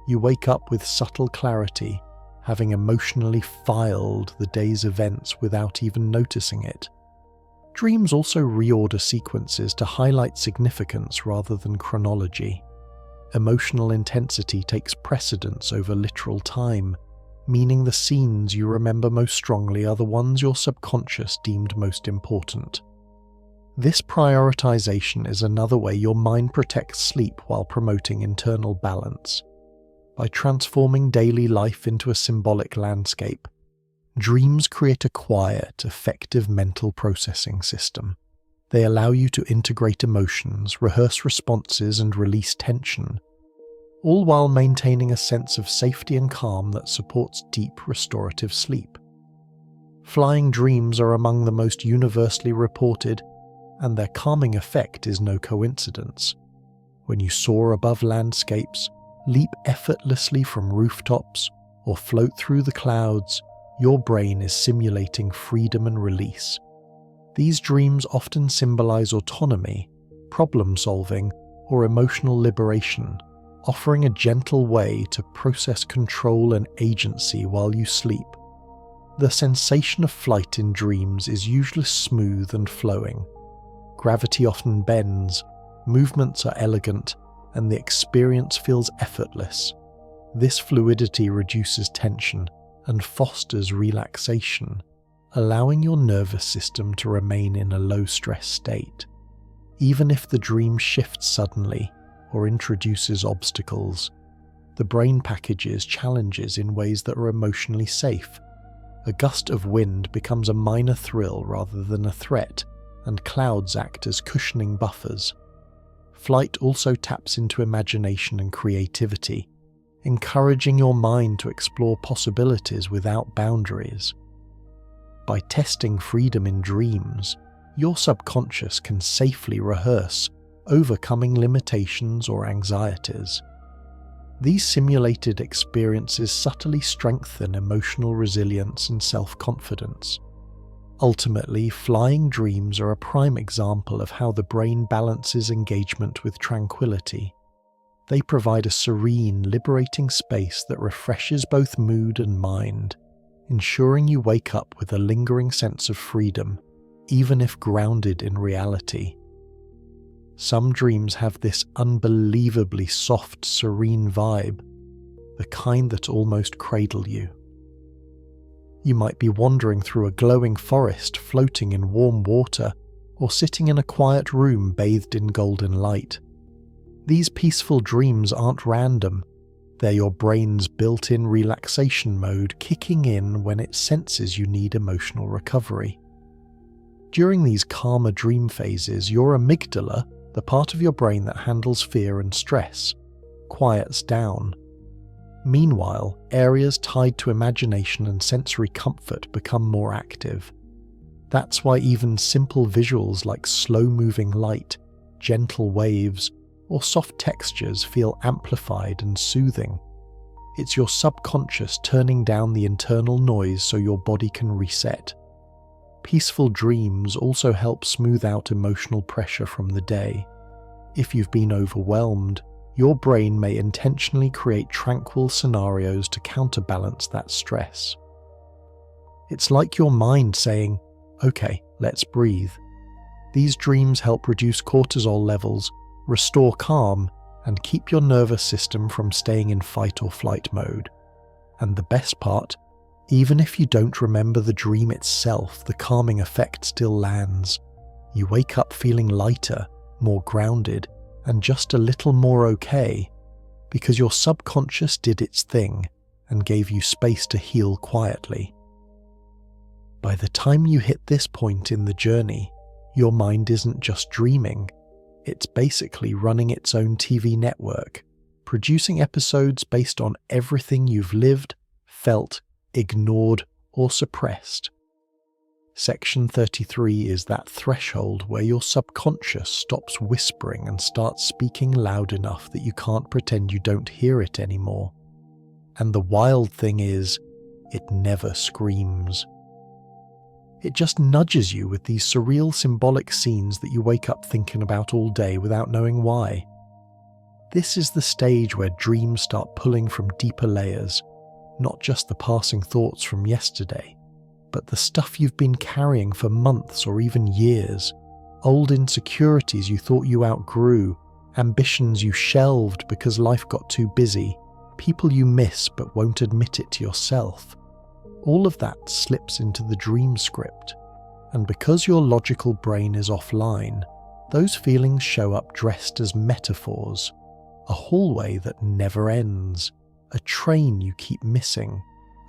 You wake up with subtle clarity, having emotionally filed the day's events without even noticing it. Dreams also reorder sequences to highlight significance rather than chronology. Emotional intensity takes precedence over literal time, meaning the scenes you remember most strongly are the ones your subconscious deemed most important. This prioritization is another way your mind protects sleep while promoting internal balance. By transforming daily life into a symbolic landscape, Dreams create a quiet, effective mental processing system. They allow you to integrate emotions, rehearse responses, and release tension, all while maintaining a sense of safety and calm that supports deep, restorative sleep. Flying dreams are among the most universally reported, and their calming effect is no coincidence. When you soar above landscapes, leap effortlessly from rooftops, or float through the clouds, your brain is simulating freedom and release. These dreams often symbolize autonomy, problem-solving, or emotional liberation, offering a gentle way to process control and agency while you sleep. The sensation of flight in dreams is usually smooth and flowing. Gravity often bends, movements are elegant, and the experience feels effortless. This fluidity reduces tension and fosters relaxation, allowing your nervous system to remain in a low-stress state. Even if the dream shifts suddenly or introduces obstacles, the brain packages challenges in ways that are emotionally safe. A gust of wind becomes a minor thrill rather than a threat, and clouds act as cushioning buffers. Flight also taps into imagination and creativity, encouraging your mind to explore possibilities without boundaries. By testing freedom in dreams, your subconscious can safely rehearse overcoming limitations or anxieties. These simulated experiences subtly strengthen emotional resilience and self-confidence. Ultimately, flying dreams are a prime example of how the brain balances engagement with tranquility. They provide a serene, liberating space that refreshes both mood and mind, ensuring you wake up with a lingering sense of freedom, even if grounded in reality. Some dreams have this unbelievably soft, serene vibe, the kind that almost cradle you. You might be wandering through a glowing forest, floating in warm water, or sitting in a quiet room bathed in golden light. These peaceful dreams aren't random. They're your brain's built-in relaxation mode kicking in when it senses you need emotional recovery. During these calmer dream phases, your amygdala, the part of your brain that handles fear and stress, quiets down. Meanwhile, areas tied to imagination and sensory comfort become more active. That's why even simple visuals like slow-moving light, gentle waves, or soft textures feel amplified and soothing. It's your subconscious turning down the internal noise so your body can reset. Peaceful dreams also help smooth out emotional pressure from the day. If you've been overwhelmed, your brain may intentionally create tranquil scenarios to counterbalance that stress. It's like your mind saying, "Okay, let's breathe." These dreams help reduce cortisol levels, restore calm, and keep your nervous system from staying in fight or flight mode. And the best part, even if you don't remember the dream itself, the calming effect still lands. You wake up feeling lighter, more grounded, and just a little more okay, because your subconscious did its thing and gave you space to heal quietly. By the time you hit this point in the journey, your mind isn't just dreaming. It's basically running its own TV network, producing episodes based on everything you've lived, felt, ignored, or suppressed. Section 33 is that threshold where your subconscious stops whispering and starts speaking loud enough that you can't pretend you don't hear it anymore. And the wild thing is, it never screams. It just nudges you with these surreal symbolic scenes that you wake up thinking about all day without knowing why. This is the stage where dreams start pulling from deeper layers, not just the passing thoughts from yesterday, but the stuff you've been carrying for months or even years, old insecurities you thought you outgrew, ambitions you shelved because life got too busy, people you miss but won't admit it to yourself. All of that slips into the dream script, and because your logical brain is offline, those feelings show up dressed as metaphors, a hallway that never ends, a train you keep missing,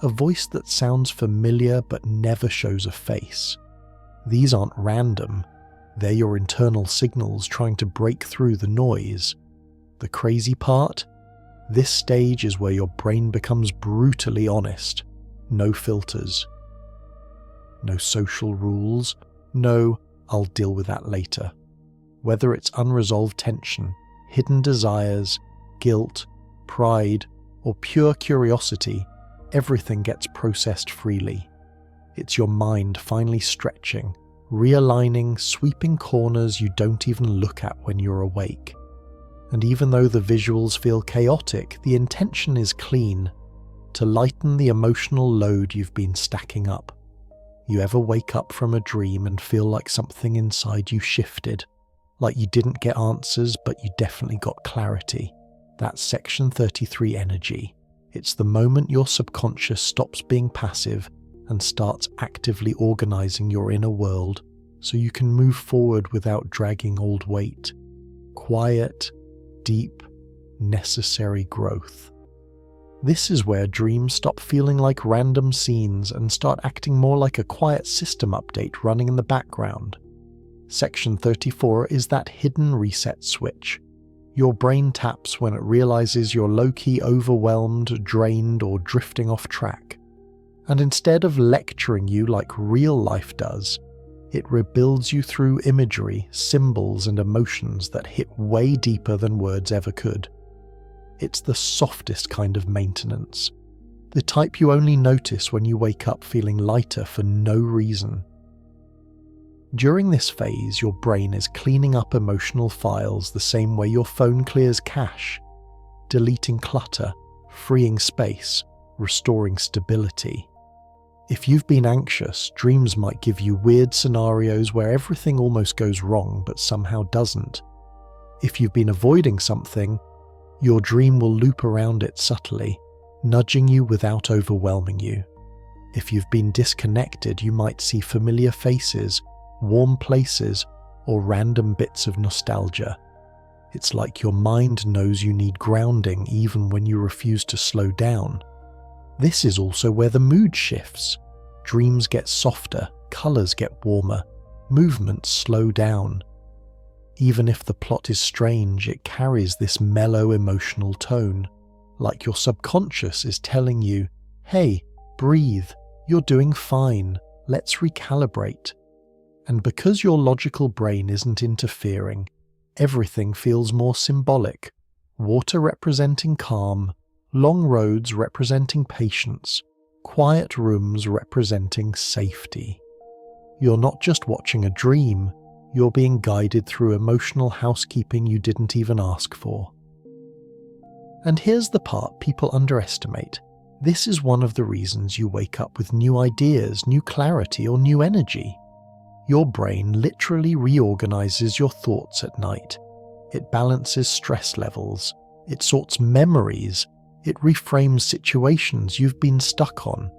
a voice that sounds familiar but never shows a face. These aren't random, they're your internal signals trying to break through the noise. The crazy part? This stage is where your brain becomes brutally honest. No filters. No social rules. No, I'll deal with that later. Whether it's unresolved tension, hidden desires, guilt, pride, or pure curiosity, everything gets processed freely. It's your mind finally stretching, realigning, sweeping corners you don't even look at when you're awake. And even though the visuals feel chaotic, the intention is clean, to lighten the emotional load you've been stacking up. You ever wake up from a dream and feel like something inside you shifted? Like you didn't get answers, but you definitely got clarity. That's Section 33 energy. It's the moment your subconscious stops being passive and starts actively organizing your inner world so you can move forward without dragging old weight. Quiet, deep, necessary growth. This is where dreams stop feeling like random scenes and start acting more like a quiet system update running in the background. Section 34 is that hidden reset switch. Your brain taps when it realizes you're low-key overwhelmed, drained, or drifting off track. And instead of lecturing you like real life does, it rebuilds you through imagery, symbols, and emotions that hit way deeper than words ever could. It's the softest kind of maintenance, the type you only notice when you wake up feeling lighter for no reason. During this phase, your brain is cleaning up emotional files the same way your phone clears cache, deleting clutter, freeing space, restoring stability. If you've been anxious, dreams might give you weird scenarios where everything almost goes wrong but somehow doesn't. If you've been avoiding something, your dream will loop around it subtly, nudging you without overwhelming you. If you've been disconnected, you might see familiar faces, warm places, or random bits of nostalgia. It's like your mind knows you need grounding even when you refuse to slow down. This is also where the mood shifts. Dreams get softer, colours get warmer, movements slow down. Even if the plot is strange, it carries this mellow emotional tone, like your subconscious is telling you, hey, breathe, you're doing fine, let's recalibrate. And because your logical brain isn't interfering, everything feels more symbolic. Water representing calm, long roads representing patience, quiet rooms representing safety. You're not just watching a dream, you're being guided through emotional housekeeping you didn't even ask for. And here's the part people underestimate. This is one of the reasons you wake up with new ideas, new clarity, or new energy. Your brain literally reorganizes your thoughts at night. It balances stress levels. It sorts memories. It reframes situations you've been stuck on.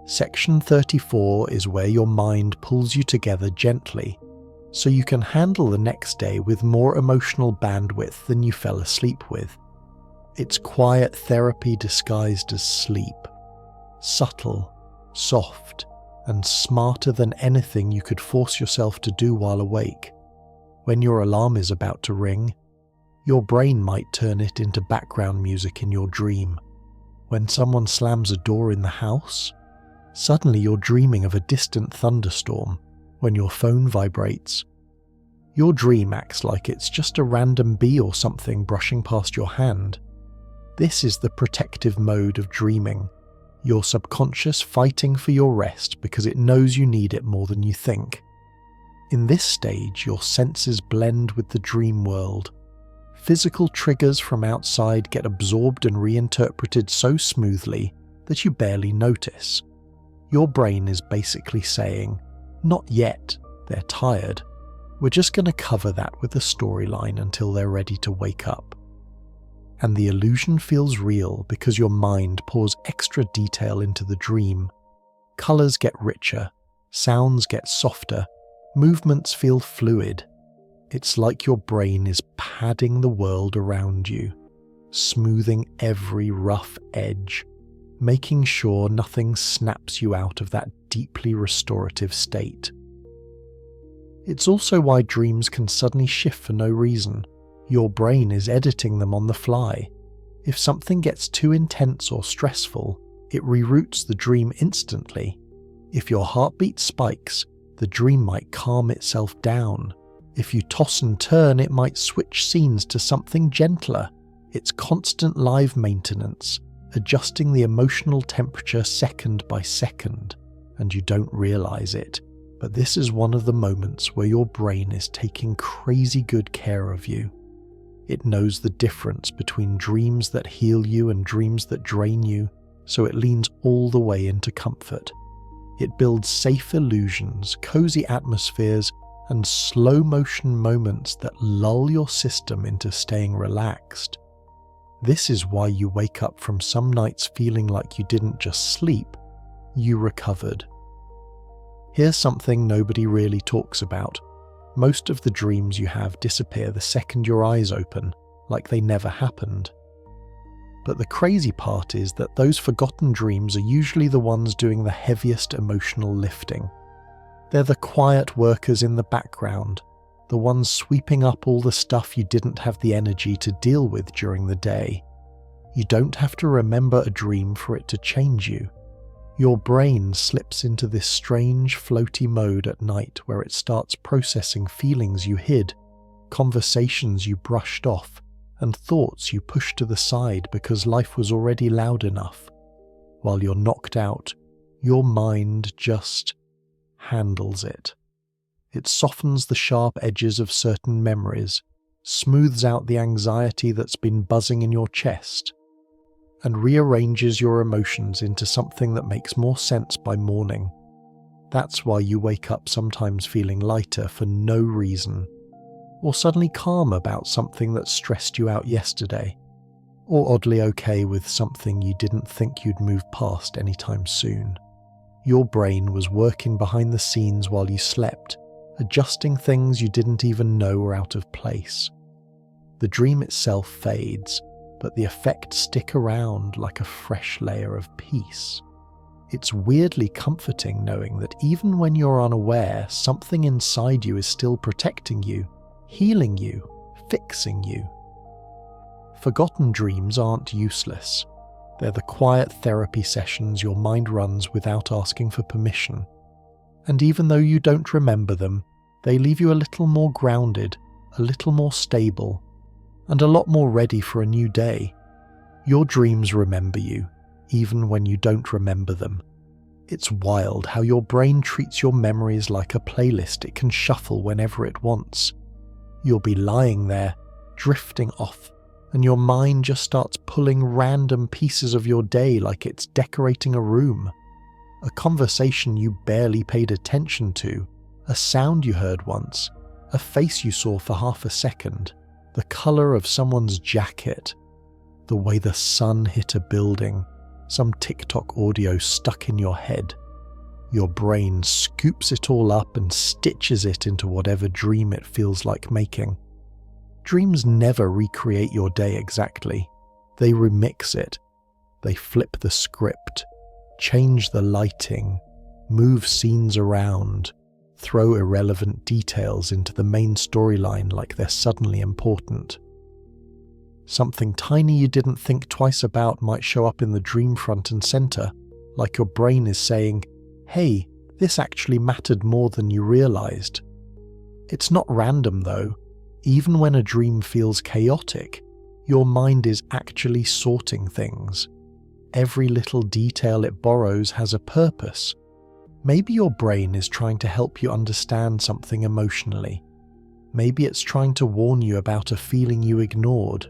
Section 34 is where your mind pulls you together gently, so you can handle the next day with more emotional bandwidth than you fell asleep with. It's quiet therapy disguised as sleep. Subtle, soft, and smarter than anything you could force yourself to do while awake. When your alarm is about to ring, your brain might turn it into background music in your dream. When someone slams a door in the house, suddenly you're dreaming of a distant thunderstorm. When your phone vibrates, your dream acts like it's just a random bee or something brushing past your hand. This is the protective mode of dreaming. Your subconscious fighting for your rest because it knows you need it more than you think. In this stage, your senses blend with the dream world. Physical triggers from outside get absorbed and reinterpreted so smoothly that you barely notice. Your brain is basically saying, "Not yet, they're tired. We're just going to cover that with a storyline until they're ready to wake up." And the illusion feels real because your mind pours extra detail into the dream. Colours get richer, sounds get softer, movements feel fluid. It's like your brain is padding the world around you, smoothing every rough edge, making sure nothing snaps you out of that deeply restorative state. It's also why dreams can suddenly shift for no reason. Your brain is editing them on the fly. If something gets too intense or stressful, it reroutes the dream instantly. If your heartbeat spikes, the dream might calm itself down. If you toss and turn, it might switch scenes to something gentler. It's constant live maintenance, adjusting the emotional temperature second by second, and you don't realize it. But this is one of the moments where your brain is taking crazy good care of you. It knows the difference between dreams that heal you and dreams that drain you, so it leans all the way into comfort. It builds safe illusions, cozy atmospheres, and slow-motion moments that lull your system into staying relaxed. This is why you wake up from some nights feeling like you didn't just sleep, you recovered. Here's something nobody really talks about. Most of the dreams you have disappear the second your eyes open, like they never happened. But the crazy part is that those forgotten dreams are usually the ones doing the heaviest emotional lifting. They're the quiet workers in the background, the ones sweeping up all the stuff you didn't have the energy to deal with during the day. You don't have to remember a dream for it to change you. Your brain slips into this strange, floaty mode at night where it starts processing feelings you hid, conversations you brushed off, and thoughts you pushed to the side because life was already loud enough. While you're knocked out, your mind just handles it. It softens the sharp edges of certain memories, smooths out the anxiety that's been buzzing in your chest, and rearranges your emotions into something that makes more sense by morning. That's why you wake up sometimes feeling lighter for no reason, or suddenly calm about something that stressed you out yesterday, or oddly okay with something you didn't think you'd move past anytime soon. Your brain was working behind the scenes while you slept, adjusting things you didn't even know were out of place. The dream itself fades, but the effects stick around like a fresh layer of peace. It's weirdly comforting knowing that even when you're unaware, something inside you is still protecting you, healing you, fixing you. Forgotten dreams aren't useless. They're the quiet therapy sessions your mind runs without asking for permission. And even though you don't remember them, they leave you a little more grounded, a little more stable, and a lot more ready for a new day. Your dreams remember you, even when you don't remember them. It's wild how your brain treats your memories like a playlist it can shuffle whenever it wants. You'll be lying there, drifting off, and your mind just starts pulling random pieces of your day like it's decorating a room. A conversation you barely paid attention to, a sound you heard once, a face you saw for half a second, the colour of someone's jacket, the way the sun hit a building, some TikTok audio stuck in your head. Your brain scoops it all up and stitches it into whatever dream it feels like making. Dreams never recreate your day exactly. They remix it. They flip the script, change the lighting, move scenes around, throw irrelevant details into the main storyline like they're suddenly important. Something tiny you didn't think twice about might show up in the dream front and center, like your brain is saying, "Hey, this actually mattered more than you realized." It's not random though. Even when a dream feels chaotic, your mind is actually sorting things. Every little detail it borrows has a purpose. Maybe your brain is trying to help you understand something emotionally. Maybe it's trying to warn you about a feeling you ignored.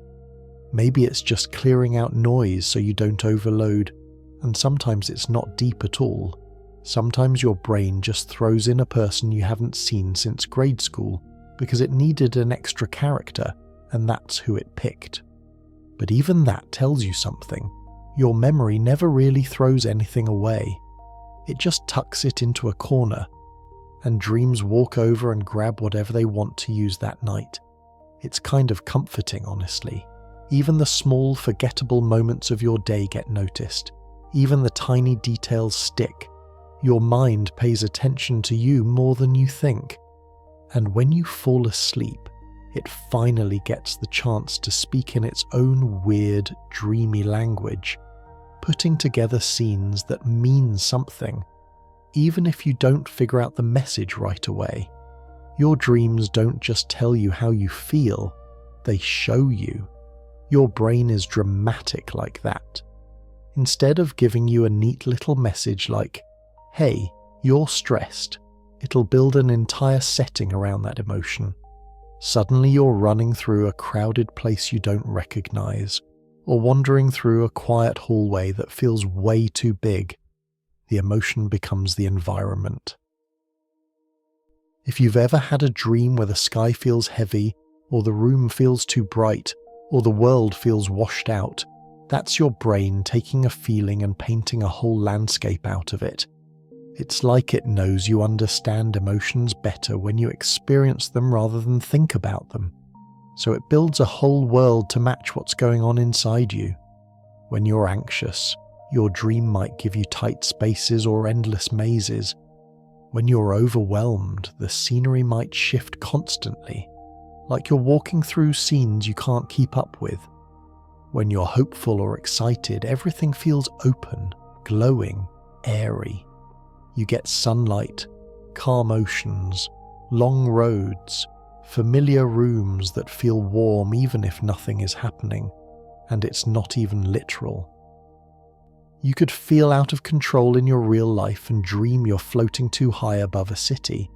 Maybe it's just clearing out noise so you don't overload, and sometimes it's not deep at all. Sometimes your brain just throws in a person you haven't seen since grade school because it needed an extra character, and that's who it picked. But even that tells you something. Your memory never really throws anything away. It just tucks it into a corner, and dreams walk over and grab whatever they want to use that night. It's kind of comforting, honestly. Even the small, forgettable moments of your day get noticed, Even the tiny details stick. Your mind pays attention to you more than you think. And when you fall asleep, it finally gets the chance to speak in its own weird, dreamy language, putting together scenes that mean something, even if you don't figure out the message right away. Your dreams don't just tell you how you feel, they show you. Your brain is dramatic like that. Instead of giving you a neat little message like, "Hey, you're stressed," it'll build an entire setting around that emotion. Suddenly you're running through a crowded place you don't recognize, or wandering through a quiet hallway that feels way too big. The emotion becomes the environment. If you've ever had a dream where the sky feels heavy, or the room feels too bright, or the world feels washed out, that's your brain taking a feeling and painting a whole landscape out of it. It's like it knows you understand emotions better when you experience them rather than think about them. So it builds a whole world to match what's going on inside you. When you're anxious, your dream might give you tight spaces or endless mazes. When you're overwhelmed, the scenery might shift constantly, like you're walking through scenes you can't keep up with. When you're hopeful or excited, everything feels open, glowing, airy. You get sunlight, calm oceans, long roads, familiar rooms that feel warm even if nothing is happening, and it's not even literal. You could feel out of control in your real life and dream you're floating too high above a city.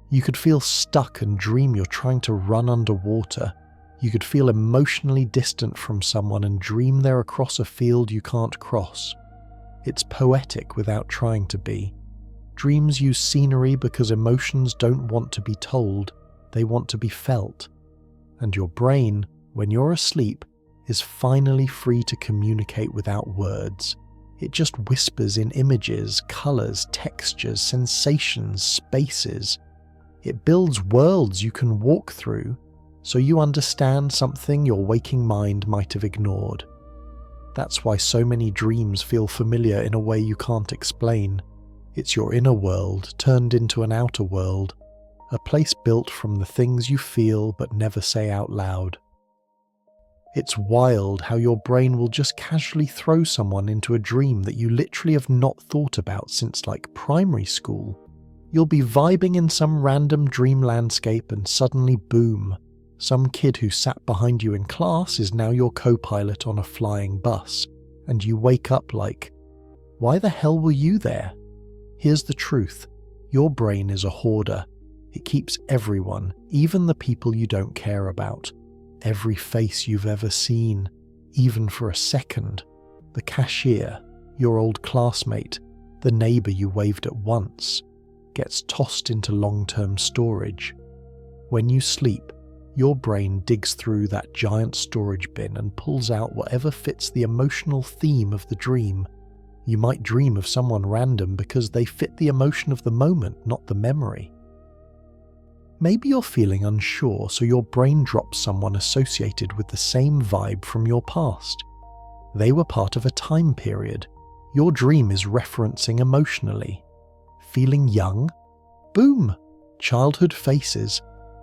You could feel stuck and dream you're trying to run underwater. You could feel emotionally distant from someone and dream they're across a field you can't cross. It's poetic without trying to be. Dreams use scenery because emotions don't want to be told, they want to be felt. And your brain, when you're asleep, is finally free to communicate without words. It just whispers in images, colours, textures, sensations, spaces. It builds worlds you can walk through, so you understand something your waking mind might have ignored. That's why so many dreams feel familiar in a way you can't explain. It's your inner world turned into an outer world, a place built from the things you feel but never say out loud. It's wild how your brain will just casually throw someone into a dream that you literally have not thought about since like primary school. You'll be vibing in some random dream landscape and suddenly boom, some kid who sat behind you in class is now your co-pilot on a flying bus, and you wake up like, why the hell were you there? Here's the truth, your brain is a hoarder. It keeps everyone, even the people you don't care about. Every face you've ever seen, even for a second. The cashier, your old classmate, the neighbour you waved at once, gets tossed into long-term storage. When you sleep, your brain digs through that giant storage bin and pulls out whatever fits the emotional theme of the dream. You might dream of someone random because they fit the emotion of the moment, not the memory. Maybe you're feeling unsure, so your brain drops someone associated with the same vibe from your past. They were part of a time period. Your dream is referencing emotionally. Feeling young? Boom! Childhood faces.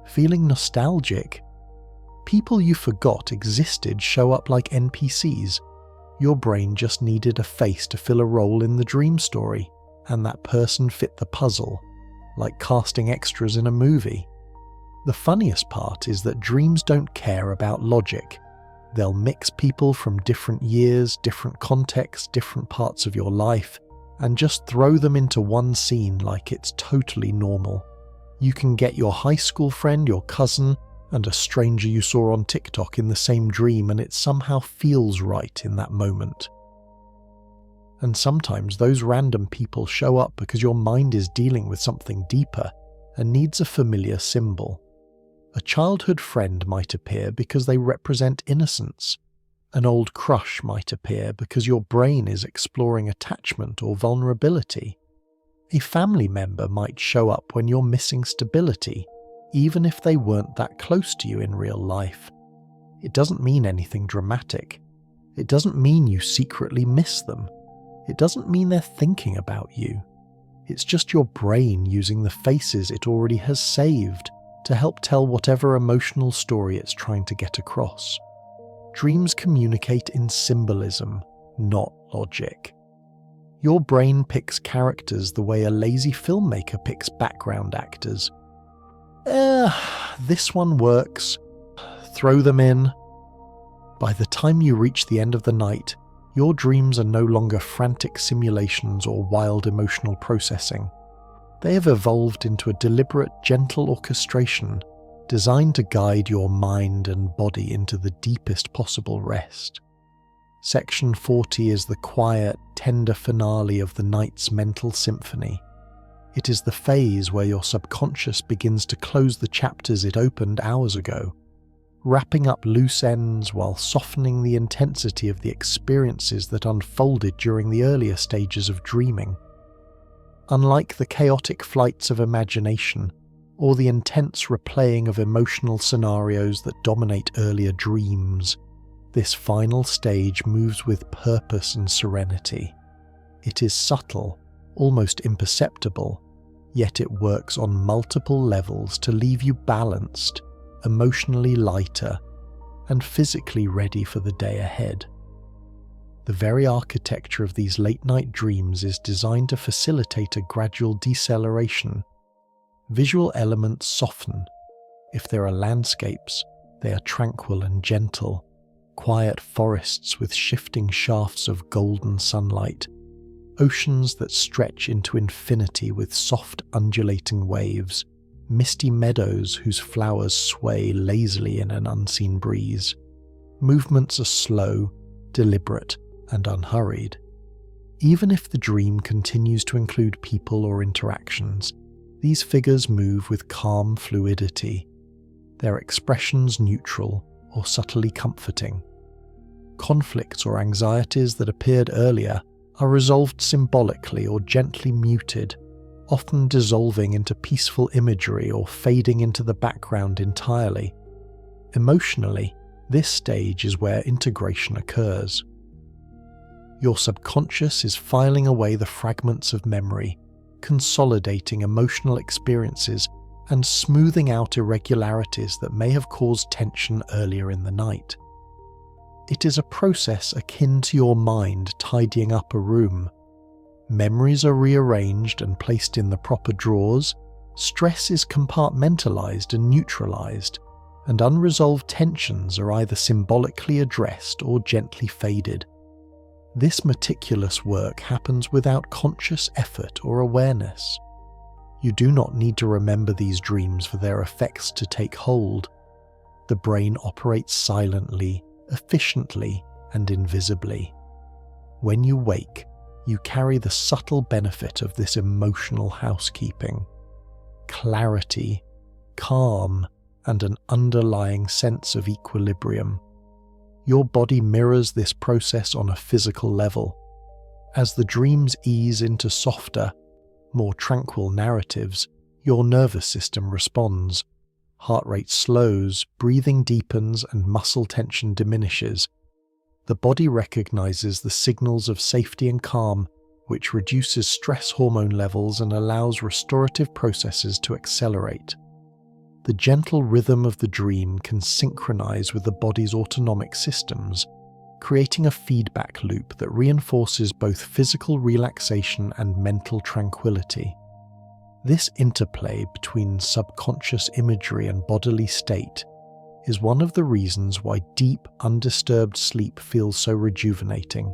Feeling nostalgic? People you forgot existed show up like NPCs. Your brain just needed a face to fill a role in the dream story, and that person fit the puzzle, like casting extras in a movie. The funniest part is that dreams don't care about logic. They'll mix people from different years, different contexts, different parts of your life, and just throw them into one scene like it's totally normal. You can get your high school friend, your cousin, and a stranger you saw on TikTok in the same dream, and it somehow feels right in that moment. And sometimes those random people show up because your mind is dealing with something deeper and needs a familiar symbol. A childhood friend might appear because they represent innocence. An old crush might appear because your brain is exploring attachment or vulnerability. A family member might show up when you're missing stability, even if they weren't that close to you in real life. It doesn't mean anything dramatic. It doesn't mean you secretly miss them. it doesn't mean they're thinking about you. It's just your brain using the faces it already has saved to help tell whatever emotional story it's trying to get across. Dreams communicate in symbolism, not logic. Your brain picks characters the way a lazy filmmaker picks background actors. This one works. Throw them in. By the time you reach the end of the night, your dreams are no longer frantic simulations or wild emotional processing. They have evolved into a deliberate, gentle orchestration designed to guide your mind and body into the deepest possible rest. Section 40 is the quiet, tender finale of the night's mental symphony. It is the phase where your subconscious begins to close the chapters it opened hours ago, wrapping up loose ends while softening the intensity of the experiences that unfolded during the earlier stages of dreaming. Unlike the chaotic flights of imagination or the intense replaying of emotional scenarios that dominate earlier dreams, this final stage moves with purpose and serenity. It is subtle, almost imperceptible, yet it works on multiple levels to leave you balanced, emotionally lighter, and physically ready for the day ahead. The very architecture of these late-night dreams is designed to facilitate a gradual deceleration. Visual elements soften. If there are landscapes, they are tranquil and gentle, quiet forests with shifting shafts of golden sunlight, oceans that stretch into infinity with soft undulating waves, misty meadows whose flowers sway lazily in an unseen breeze. Movements are slow, deliberate, and unhurried. Even if the dream continues to include people or interactions, these figures move with calm fluidity, their expressions neutral or subtly comforting. Conflicts or anxieties that appeared earlier are resolved symbolically or gently muted, often dissolving into peaceful imagery or fading into the background entirely. Emotionally, this stage is where integration occurs. Your subconscious is filing away the fragments of memory, consolidating emotional experiences and smoothing out irregularities that may have caused tension earlier in the night. It is a process akin to your mind tidying up a room. Memories are rearranged and placed in the proper drawers, stress is compartmentalized and neutralized, and unresolved tensions are either symbolically addressed or gently faded. This meticulous work happens without conscious effort or awareness. You do not need to remember these dreams for their effects to take hold. The brain operates silently, efficiently, and invisibly. When you wake, you carry the subtle benefit of this emotional housekeeping: clarity, calm, and an underlying sense of equilibrium. Your body mirrors this process on a physical level. As the dreams ease into softer, more tranquil narratives, your nervous system responds. Heart rate slows, breathing deepens, and muscle tension diminishes. The body recognizes the signals of safety and calm, which reduces stress hormone levels and allows restorative processes to accelerate. The gentle rhythm of the dream can synchronize with the body's autonomic systems, creating a feedback loop that reinforces both physical relaxation and mental tranquility. This interplay between subconscious imagery and bodily state is one of the reasons why deep, undisturbed sleep feels so rejuvenating.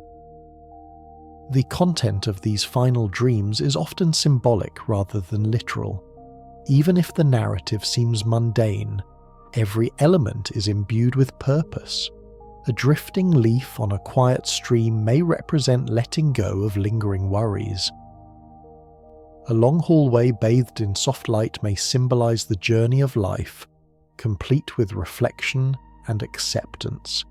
The content of these final dreams is often symbolic rather than literal. Even if the narrative seems mundane, every element is imbued with purpose. A drifting leaf on a quiet stream may represent letting go of lingering worries. A long hallway bathed in soft light may symbolize the journey of life, complete with reflection and acceptance.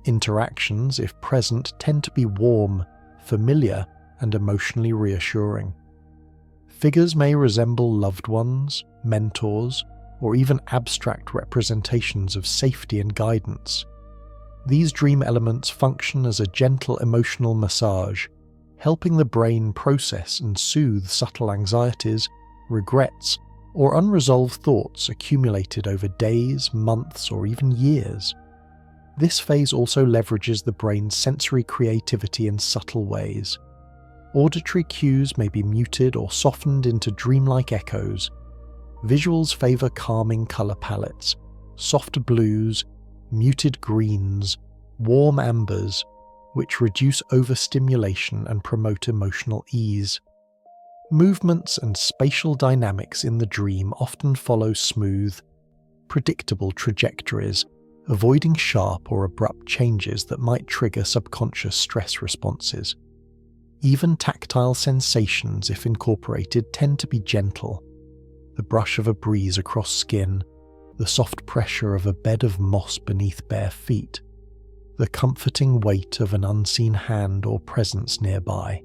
Interactions, if present, tend to be warm, familiar, and emotionally reassuring. Figures may resemble loved ones, mentors, or even abstract representations of safety and guidance. These dream elements function as a gentle emotional massage, helping the brain process and soothe subtle anxieties, regrets, or unresolved thoughts accumulated over days, months, or even years. This phase also leverages the brain's sensory creativity in subtle ways. Auditory cues may be muted or softened into dreamlike echoes. Visuals favor calming color palettes, soft blues, muted greens, warm ambers, which reduce overstimulation and promote emotional ease. Movements and spatial dynamics in the dream often follow smooth, predictable trajectories, avoiding sharp or abrupt changes that might trigger subconscious stress responses. Even tactile sensations, if incorporated, tend to be gentle. The brush of a breeze across skin, the soft pressure of a bed of moss beneath bare feet, the comforting weight of an unseen hand or presence nearby.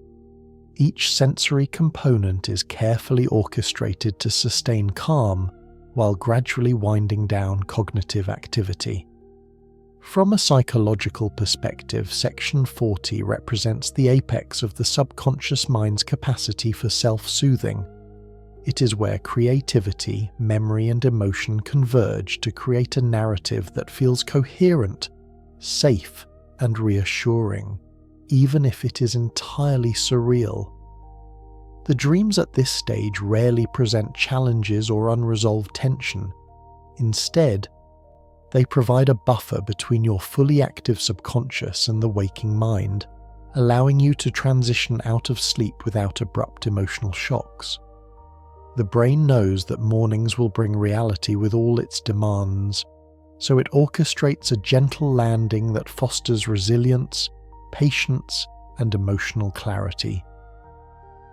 Each sensory component is carefully orchestrated to sustain calm while gradually winding down cognitive activity. From a psychological perspective, Section 40 represents the apex of the subconscious mind's capacity for self-soothing. It is where creativity, memory, and emotion converge to create a narrative that feels coherent, safe, and reassuring, even if it is entirely surreal. The dreams at this stage rarely present challenges or unresolved tension. Instead, they provide a buffer between your fully active subconscious and the waking mind, allowing you to transition out of sleep without abrupt emotional shocks. The brain knows that mornings will bring reality with all its demands, so it orchestrates a gentle landing that fosters resilience, patience, and emotional clarity.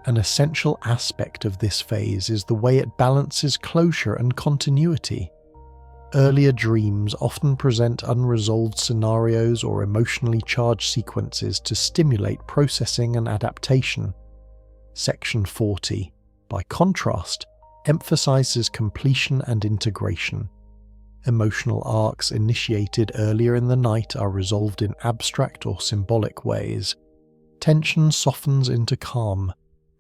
An essential aspect of this phase is the way it balances closure and continuity. Earlier dreams often present unresolved scenarios or emotionally charged sequences to stimulate processing and adaptation. Section 40, by contrast, emphasizes completion and integration. Emotional arcs initiated earlier in the night are resolved in abstract or symbolic ways. Tension softens into calm.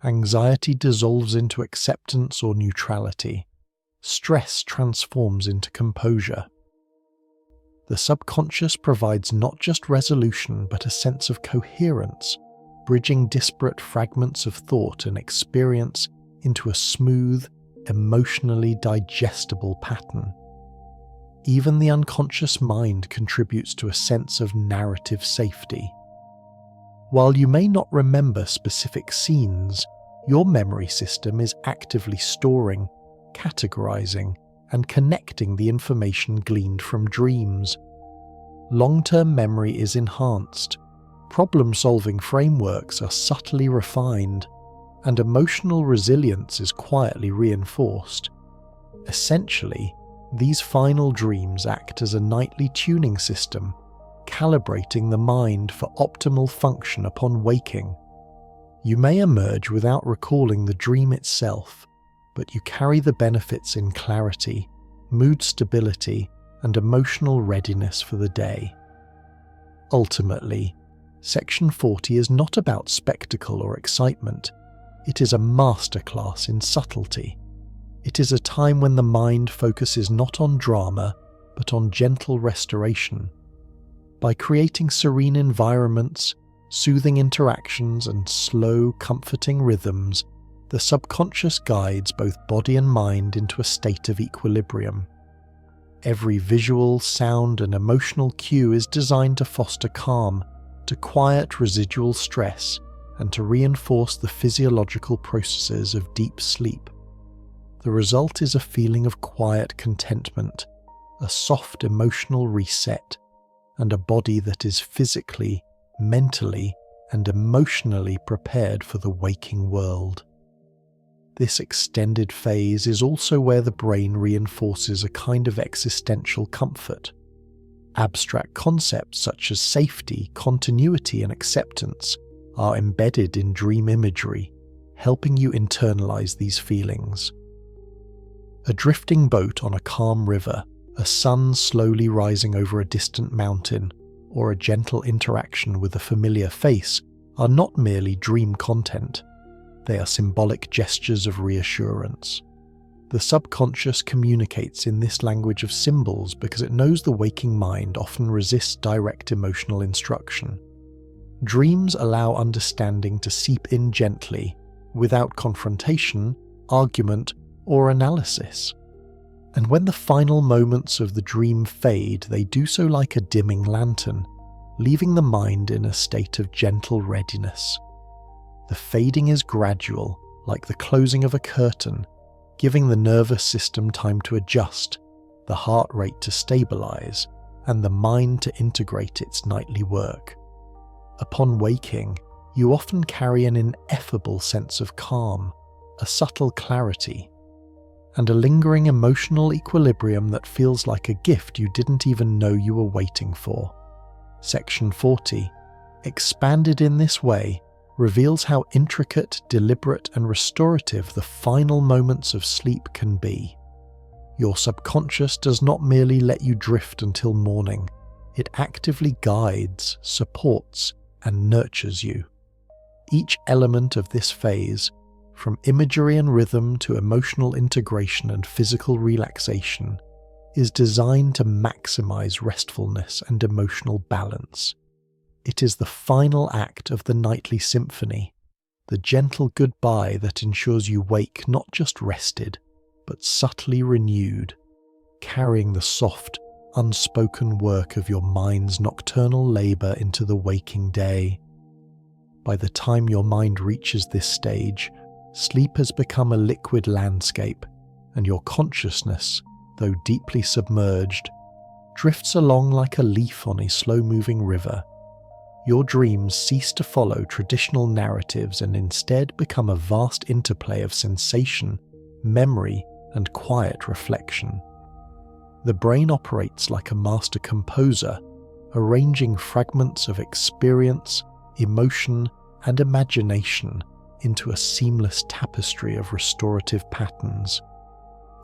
Anxiety dissolves into acceptance or neutrality. Stress transforms into composure. The subconscious provides not just resolution but a sense of coherence, bridging disparate fragments of thought and experience into a smooth, emotionally digestible pattern. Even the unconscious mind contributes to a sense of narrative safety. While you may not remember specific scenes, your memory system is actively storing, categorizing, and connecting the information gleaned from dreams. Long-term memory is enhanced, problem-solving frameworks are subtly refined, and emotional resilience is quietly reinforced. Essentially, these final dreams act as a nightly tuning system, calibrating the mind for optimal function upon waking. You may emerge without recalling the dream itself, but you carry the benefits in clarity, mood stability, and emotional readiness for the day. Ultimately, Section 40 is not about spectacle or excitement. It is a masterclass in subtlety. It is a time when the mind focuses not on drama, but on gentle restoration. By creating serene environments, soothing interactions, and slow, comforting rhythms, the subconscious guides both body and mind into a state of equilibrium. Every visual, sound, and emotional cue is designed to foster calm, to quiet residual stress, and to reinforce the physiological processes of deep sleep. The result is a feeling of quiet contentment, a soft emotional reset, and a body that is physically, mentally, and emotionally prepared for the waking world. This extended phase is also where the brain reinforces a kind of existential comfort. Abstract concepts such as safety, continuity, and acceptance are embedded in dream imagery, helping you internalize these feelings. A drifting boat on a calm river, a sun slowly rising over a distant mountain, or a gentle interaction with a familiar face are not merely dream content, they are symbolic gestures of reassurance. The subconscious communicates in this language of symbols because it knows the waking mind often resists direct emotional instruction. Dreams allow understanding to seep in gently, without confrontation, argument, or analysis. And when the final moments of the dream fade, they do so like a dimming lantern, leaving the mind in a state of gentle readiness. The fading is gradual, like the closing of a curtain, giving the nervous system time to adjust, the heart rate to stabilize, and the mind to integrate its nightly work. Upon waking, you often carry an ineffable sense of calm, a subtle clarity, and a lingering emotional equilibrium that feels like a gift you didn't even know you were waiting for. Section 40, expanded in this way, reveals how intricate, deliberate, and restorative the final moments of sleep can be. Your subconscious does not merely let you drift until morning, it actively guides, supports, and nurtures you. Each element of this phase, from imagery and rhythm to emotional integration and physical relaxation, is designed to maximize restfulness and emotional balance. It is the final act of the nightly symphony, the gentle goodbye that ensures you wake not just rested, but subtly renewed, carrying the soft, unspoken work of your mind's nocturnal labor into the waking day. By the time your mind reaches this stage, sleep has become a liquid landscape, and your consciousness, though deeply submerged, drifts along like a leaf on a slow-moving river. Your dreams cease to follow traditional narratives and instead become a vast interplay of sensation, memory, and quiet reflection. The brain operates like a master composer, arranging fragments of experience, emotion, and imagination into a seamless tapestry of restorative patterns.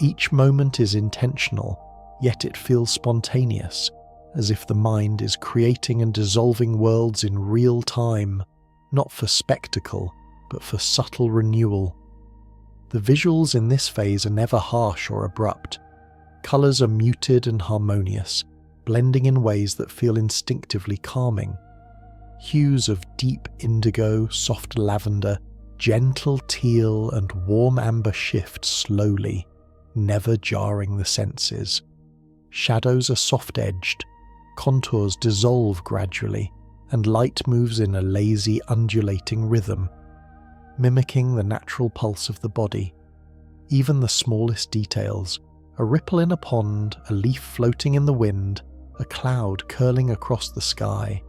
Each moment is intentional, yet it feels spontaneous, as if the mind is creating and dissolving worlds in real time, not for spectacle, but for subtle renewal. The visuals in this phase are never harsh or abrupt. Colours are muted and harmonious, blending in ways that feel instinctively calming. Hues of deep indigo, soft lavender, gentle teal, and warm amber shift slowly, never jarring the senses. Shadows are soft-edged, contours dissolve gradually, and light moves in a lazy, undulating rhythm, mimicking the natural pulse of the body. Even the smallest details, a ripple in a pond, a leaf floating in the wind, a cloud curling across the sky,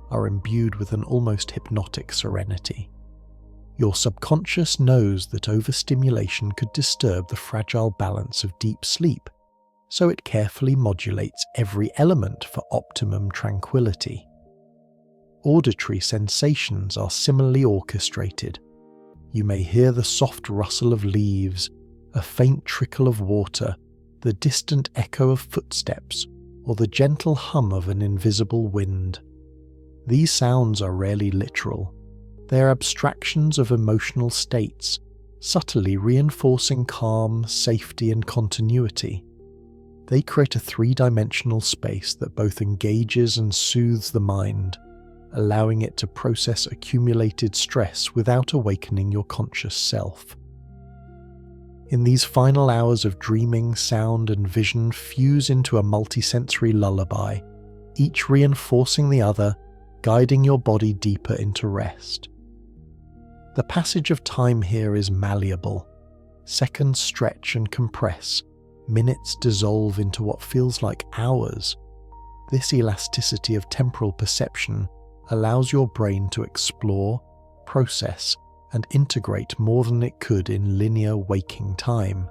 are imbued with an almost hypnotic serenity. Your subconscious knows that overstimulation could disturb the fragile balance of deep sleep, so it carefully modulates every element for optimum tranquility. Auditory sensations are similarly orchestrated. You may hear the soft rustle of leaves, a faint trickle of water, the distant echo of footsteps, or the gentle hum of an invisible wind. These sounds are rarely literal. They are abstractions of emotional states, subtly reinforcing calm, safety, and continuity. They create a three-dimensional space that both engages and soothes the mind, allowing it to process accumulated stress without awakening your conscious self. In these final hours of dreaming, sound and vision fuse into a multisensory lullaby, each reinforcing the other, guiding your body deeper into rest. The passage of time here is malleable. Seconds stretch and compress, minutes dissolve into what feels like hours. This elasticity of temporal perception allows your brain to explore, process, and integrate more than it could in linear waking time.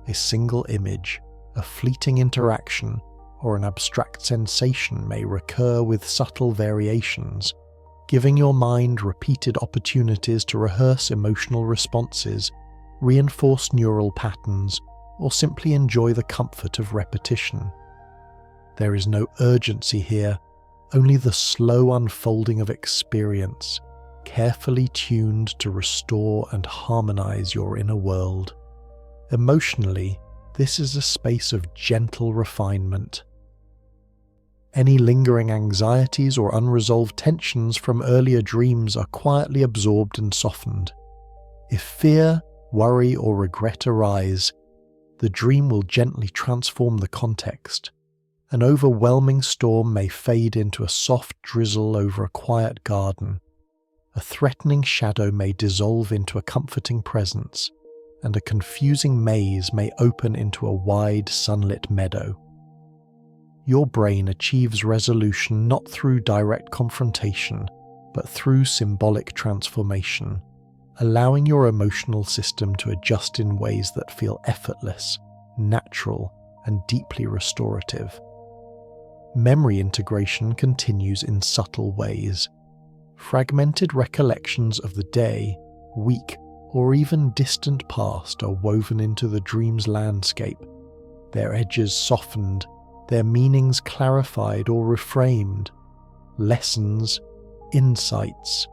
A single image, a fleeting interaction, or an abstract sensation may recur with subtle variations, giving your mind repeated opportunities to rehearse emotional responses, reinforce neural patterns, or simply enjoy the comfort of repetition. There is no urgency here, only the slow unfolding of experience, carefully tuned to restore and harmonize your inner world. Emotionally, this is a space of gentle refinement. Any lingering anxieties or unresolved tensions from earlier dreams are quietly absorbed and softened. If fear, worry, or regret arise, the dream will gently transform the context. An overwhelming storm may fade into a soft drizzle over a quiet garden. A threatening shadow may dissolve into a comforting presence, and a confusing maze may open into a wide, sunlit meadow. Your brain achieves resolution not through direct confrontation, but through symbolic transformation, allowing your emotional system to adjust in ways that feel effortless, natural, and deeply restorative. Memory integration continues in subtle ways. Fragmented recollections of the day, week, or even distant past are woven into the dream's landscape, their edges softened, their meanings clarified or reframed, lessons, insights,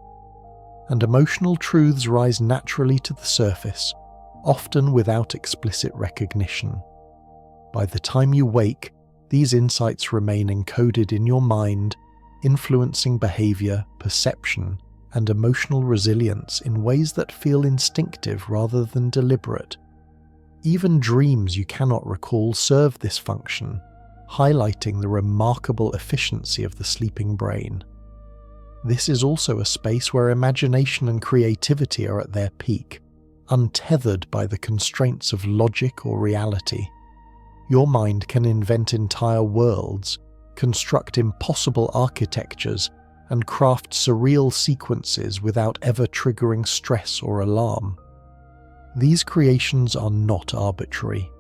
and emotional truths rise naturally to the surface, often without explicit recognition. By the time you wake, these insights remain encoded in your mind, influencing behavior, perception, and emotional resilience in ways that feel instinctive rather than deliberate. Even dreams you cannot recall serve this function, highlighting the remarkable efficiency of the sleeping brain. This is also a space where imagination and creativity are at their peak, untethered by the constraints of logic or reality. Your mind can invent entire worlds, construct impossible architectures, and craft surreal sequences without ever triggering stress or alarm. These creations are not arbitrary.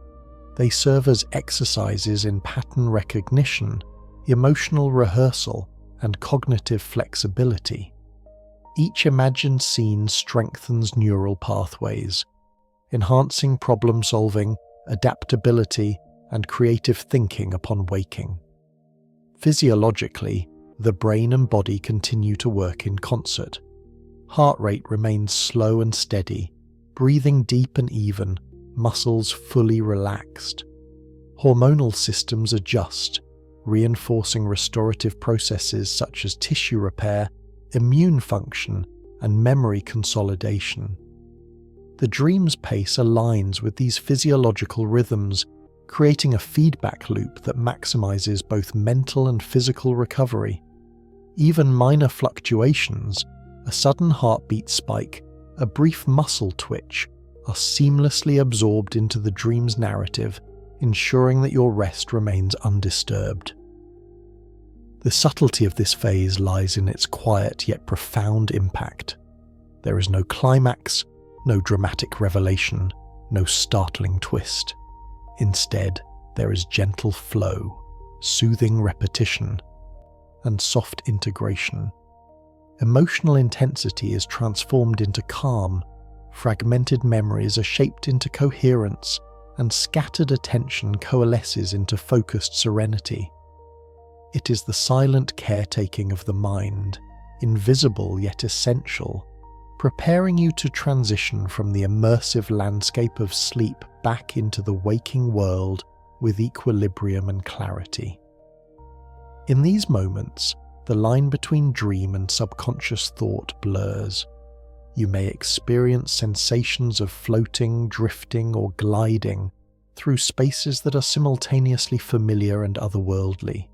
They serve as exercises in pattern recognition, emotional rehearsal, and cognitive flexibility. Each imagined scene strengthens neural pathways, enhancing problem-solving, adaptability, and creative thinking upon waking. Physiologically, the brain and body continue to work in concert. Heart rate remains slow and steady, breathing deep and even, muscles fully relaxed. Hormonal systems adjust, reinforcing restorative processes such as tissue repair, immune function, and memory consolidation. The dream's pace aligns with these physiological rhythms, creating a feedback loop that maximizes both mental and physical recovery. Even minor fluctuations, a sudden heartbeat spike, a brief muscle twitch, are seamlessly absorbed into the dream's narrative, ensuring that your rest remains undisturbed. The subtlety of this phase lies in its quiet yet profound impact. There is no climax, no dramatic revelation, no startling twist. Instead, there is gentle flow, soothing repetition, and soft integration. Emotional intensity is transformed into calm, fragmented memories are shaped into coherence, and scattered attention coalesces into focused serenity. It is the silent caretaking of the mind, invisible yet essential, preparing you to transition from the immersive landscape of sleep back into the waking world with equilibrium and clarity. In these moments, the line between dream and subconscious thought blurs. You may experience sensations of floating, drifting, or gliding through spaces that are simultaneously familiar and otherworldly.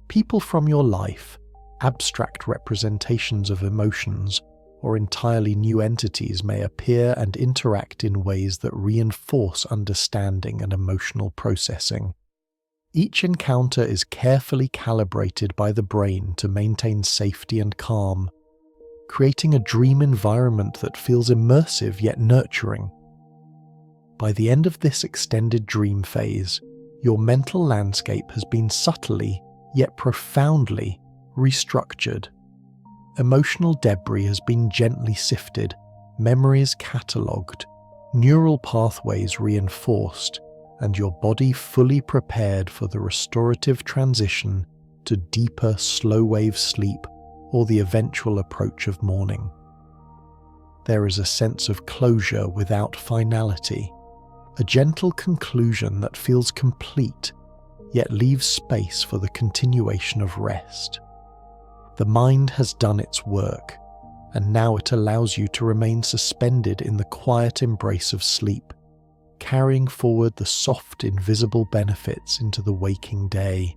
People from your life, abstract representations of emotions, or entirely new entities may appear and interact in ways that reinforce understanding and emotional processing. Each encounter is carefully calibrated by the brain to maintain safety and calm, creating a dream environment that feels immersive yet nurturing. By the end of this extended dream phase, your mental landscape has been subtly yet profoundly restructured. Emotional debris has been gently sifted, memories catalogued, neural pathways reinforced, and your body fully prepared for the restorative transition to deeper slow-wave sleep or the eventual approach of morning. there is a sense of closure without finality, a gentle conclusion that feels complete, yet leaves space for the continuation of rest. The mind has done its work, and now it allows you to remain suspended in the quiet embrace of sleep, carrying forward the soft, invisible benefits into the waking day.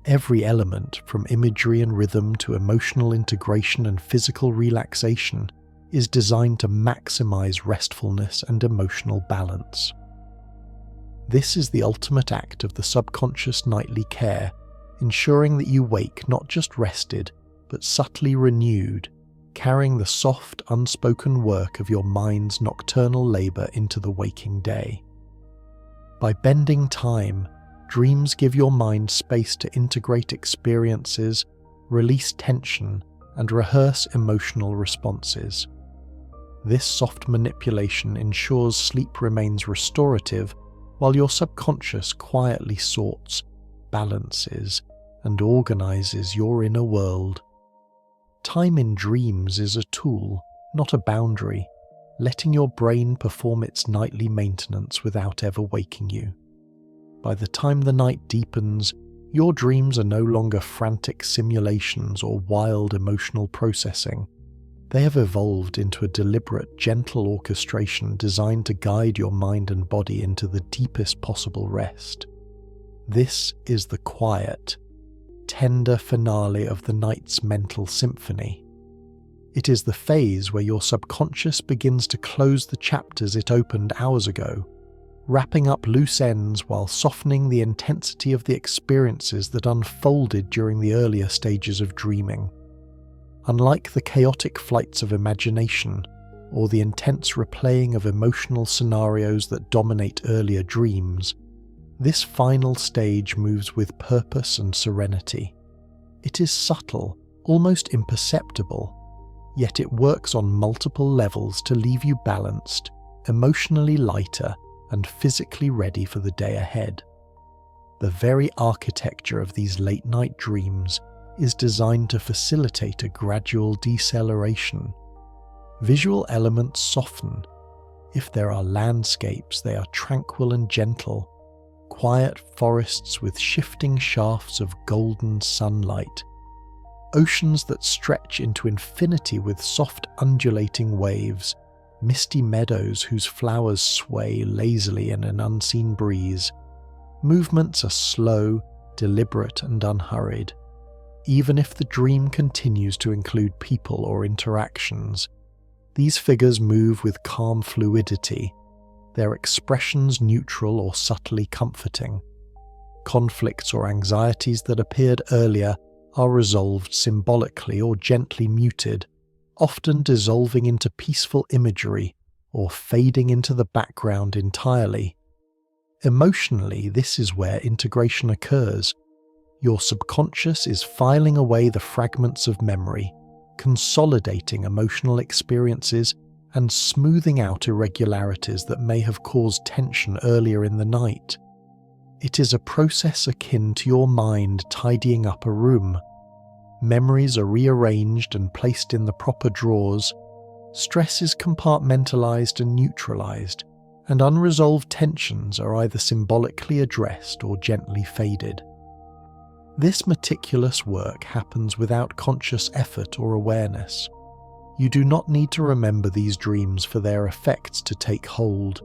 Every element, from imagery and rhythm to emotional integration and physical relaxation, is designed to maximize restfulness and emotional balance. This is the ultimate act of the subconscious nightly care, ensuring that you wake not just rested, but subtly renewed, carrying the soft, unspoken work of your mind's nocturnal labor into the waking day. By bending time, dreams give your mind space to integrate experiences, release tension, and rehearse emotional responses. This soft manipulation ensures sleep remains restorative while your subconscious quietly sorts, balances, and organizes your inner world. Time in dreams is a tool, not a boundary, letting your brain perform its nightly maintenance without ever waking you. By the time the night deepens, your dreams are no longer frantic simulations or wild emotional processing. They have evolved into a deliberate, gentle orchestration designed to guide your mind and body into the deepest possible rest. This is the quiet, tender finale of the night's mental symphony. It is the phase where your subconscious begins to close the chapters it opened hours ago, wrapping up loose ends while softening the intensity of the experiences that unfolded during the earlier stages of dreaming. Unlike the chaotic flights of imagination or the intense replaying of emotional scenarios that dominate earlier dreams, this final stage moves with purpose and serenity. It is subtle, almost imperceptible, yet it works on multiple levels to leave you balanced, emotionally lighter, and physically ready for the day ahead. The very architecture of these late-night dreams is designed to facilitate a gradual deceleration. Visual elements soften. If there are landscapes, they are tranquil and gentle, quiet forests with shifting shafts of golden sunlight, oceans that stretch into infinity with soft undulating waves, misty meadows whose flowers sway lazily in an unseen breeze. Movements are slow, deliberate, and unhurried. Even if the dream continues to include people or interactions, these figures move with calm fluidity, their expressions neutral or subtly comforting. Conflicts or anxieties that appeared earlier are resolved symbolically or gently muted, often dissolving into peaceful imagery or fading into the background entirely. Emotionally, this is where integration occurs. Your subconscious is filing away the fragments of memory, consolidating emotional experiences and smoothing out irregularities that may have caused tension earlier in the night. It is a process akin to your mind tidying up a room. Memories are rearranged and placed in the proper drawers, stress is compartmentalized and neutralized, and unresolved tensions are either symbolically addressed or gently faded. This meticulous work happens without conscious effort or awareness. You do not need to remember these dreams for their effects to take hold.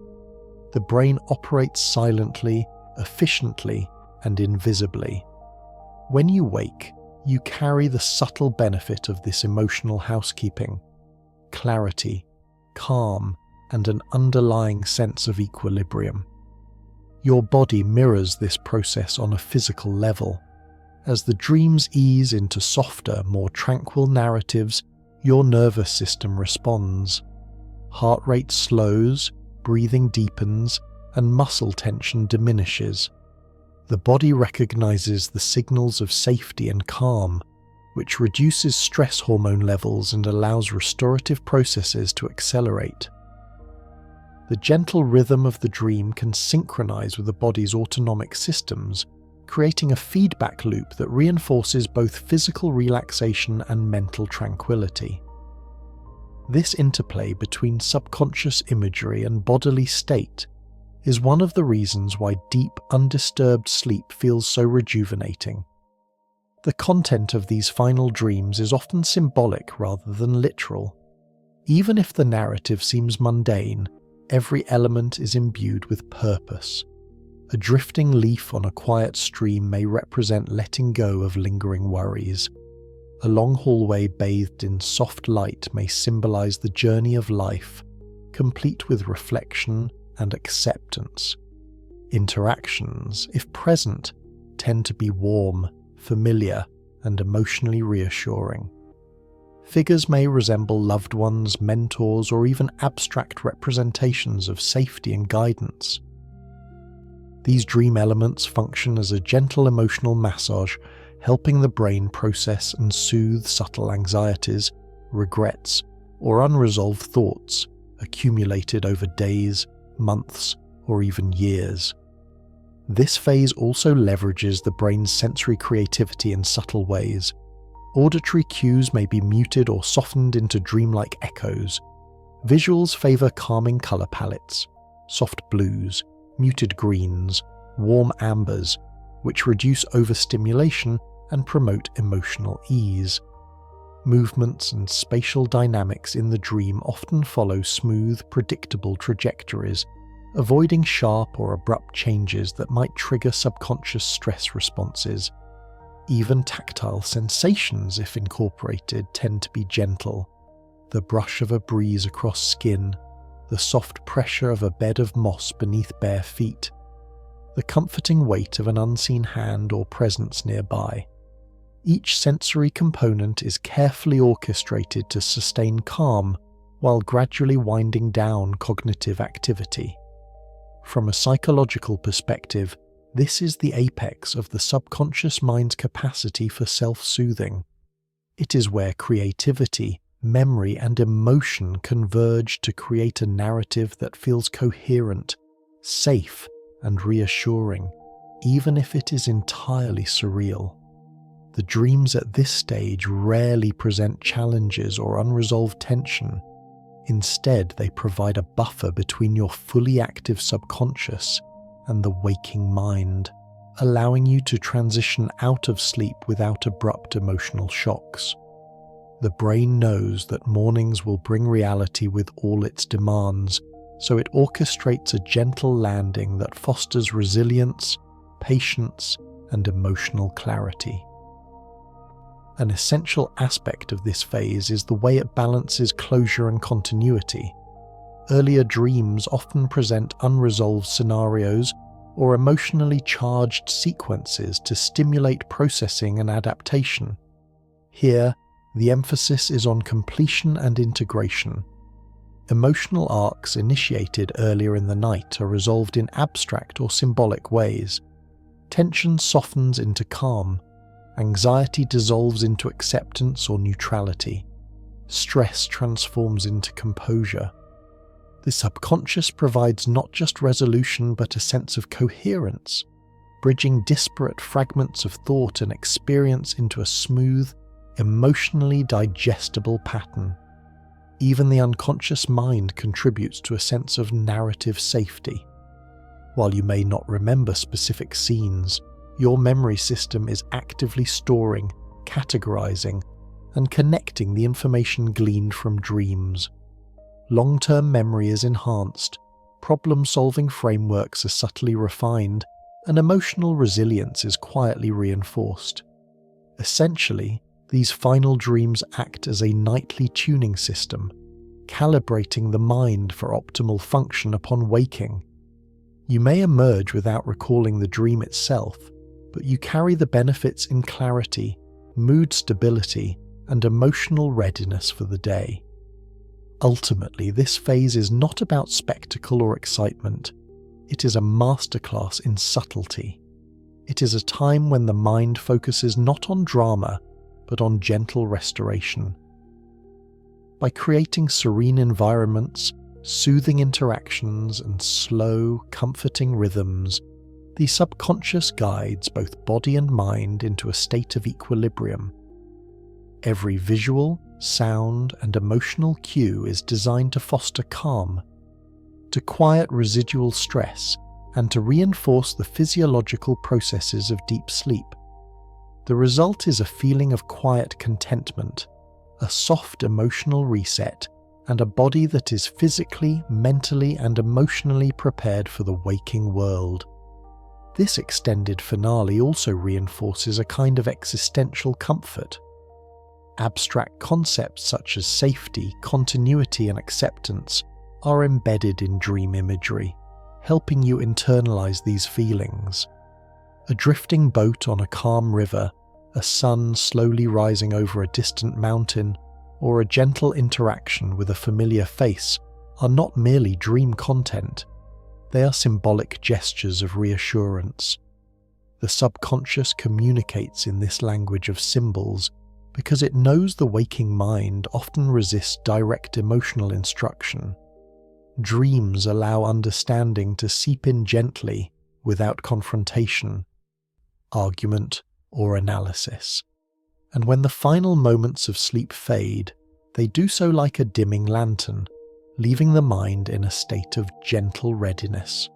The brain operates silently, efficiently, and invisibly. When you wake, you carry the subtle benefit of this emotional housekeeping: clarity, calm, and an underlying sense of equilibrium. Your body mirrors this process on a physical level. As the dreams ease into softer, more tranquil narratives, your nervous system responds. Heart rate slows, breathing deepens, and muscle tension diminishes. The body recognizes the signals of safety and calm, which reduces stress hormone levels and allows restorative processes to accelerate. The gentle rhythm of the dream can synchronize with the body's autonomic systems, creating a feedback loop that reinforces both physical relaxation and mental tranquility. This interplay between subconscious imagery and bodily state is one of the reasons why deep, undisturbed sleep feels so rejuvenating. The content of these final dreams is often symbolic rather than literal. Even if the narrative seems mundane, every element is imbued with purpose. A drifting leaf on a quiet stream may represent letting go of lingering worries. A long hallway bathed in soft light may symbolize the journey of life, complete with reflection and acceptance. Interactions, if present, tend to be warm, familiar, and emotionally reassuring. Figures may resemble loved ones, mentors, or even abstract representations of safety and guidance. These dream elements function as a gentle emotional massage, helping the brain process and soothe subtle anxieties, regrets, or unresolved thoughts accumulated over days, months, or even years. This phase also leverages the brain's sensory creativity in subtle ways. Auditory cues may be muted or softened into dreamlike echoes. Visuals favor calming color palettes, soft blues, muted greens, warm ambers, which reduce overstimulation and promote emotional ease. Movements and spatial dynamics in the dream often follow smooth, predictable trajectories, avoiding sharp or abrupt changes that might trigger subconscious stress responses. Even tactile sensations, if incorporated, tend to be gentle. The brush of a breeze across skin, the soft pressure of a bed of moss beneath bare feet, the comforting weight of an unseen hand or presence nearby. Each sensory component is carefully orchestrated to sustain calm while gradually winding down cognitive activity. From a psychological perspective, this is the apex of the subconscious mind's capacity for self-soothing. It is where creativity, memory, and emotion converge to create a narrative that feels coherent, safe, and reassuring, even if it is entirely surreal. The dreams at this stage rarely present challenges or unresolved tension. Instead, they provide a buffer between your fully active subconscious and the waking mind, allowing you to transition out of sleep without abrupt emotional shocks. The brain knows that mornings will bring reality with all its demands, so it orchestrates a gentle landing that fosters resilience, patience, and emotional clarity. An essential aspect of this phase is the way it balances closure and continuity. Earlier dreams often present unresolved scenarios or emotionally charged sequences to stimulate processing and adaptation. Here, the emphasis is on completion and integration. Emotional arcs initiated earlier in the night are resolved in abstract or symbolic ways. Tension softens into calm. Anxiety dissolves into acceptance or neutrality. Stress transforms into composure. The subconscious provides not just resolution but a sense of coherence, bridging disparate fragments of thought and experience into a smooth, emotionally digestible pattern. Even the unconscious mind contributes to a sense of narrative safety. While you may not remember specific scenes, your memory system is actively storing, categorizing, and connecting the information gleaned from dreams. Long-term memory is enhanced, problem-solving frameworks are subtly refined, and emotional resilience is quietly reinforced. Essentially, these final dreams act as a nightly tuning system, calibrating the mind for optimal function upon waking. You may emerge without recalling the dream itself, but you carry the benefits in clarity, mood stability, and emotional readiness for the day. Ultimately, this phase is not about spectacle or excitement. It is a masterclass in subtlety. It is a time when the mind focuses not on drama, but on gentle restoration. By creating serene environments, soothing interactions, and slow, comforting rhythms, the subconscious guides both body and mind into a state of equilibrium. Every visual, sound, and emotional cue is designed to foster calm, to quiet residual stress, and to reinforce the physiological processes of deep sleep. The result is a feeling of quiet contentment, a soft emotional reset, and a body that is physically, mentally, and emotionally prepared for the waking world. This extended finale also reinforces a kind of existential comfort. Abstract concepts such as safety, continuity, and acceptance are embedded in dream imagery, helping you internalize these feelings. A drifting boat on a calm river, a sun slowly rising over a distant mountain, or a gentle interaction with a familiar face are not merely dream content. They are symbolic gestures of reassurance. The subconscious communicates in this language of symbols because it knows the waking mind often resists direct emotional instruction. Dreams allow understanding to seep in gently without confrontation, argument, or analysis. And when the final moments of sleep fade, they do so like a dimming lantern, leaving the mind in a state of gentle readiness.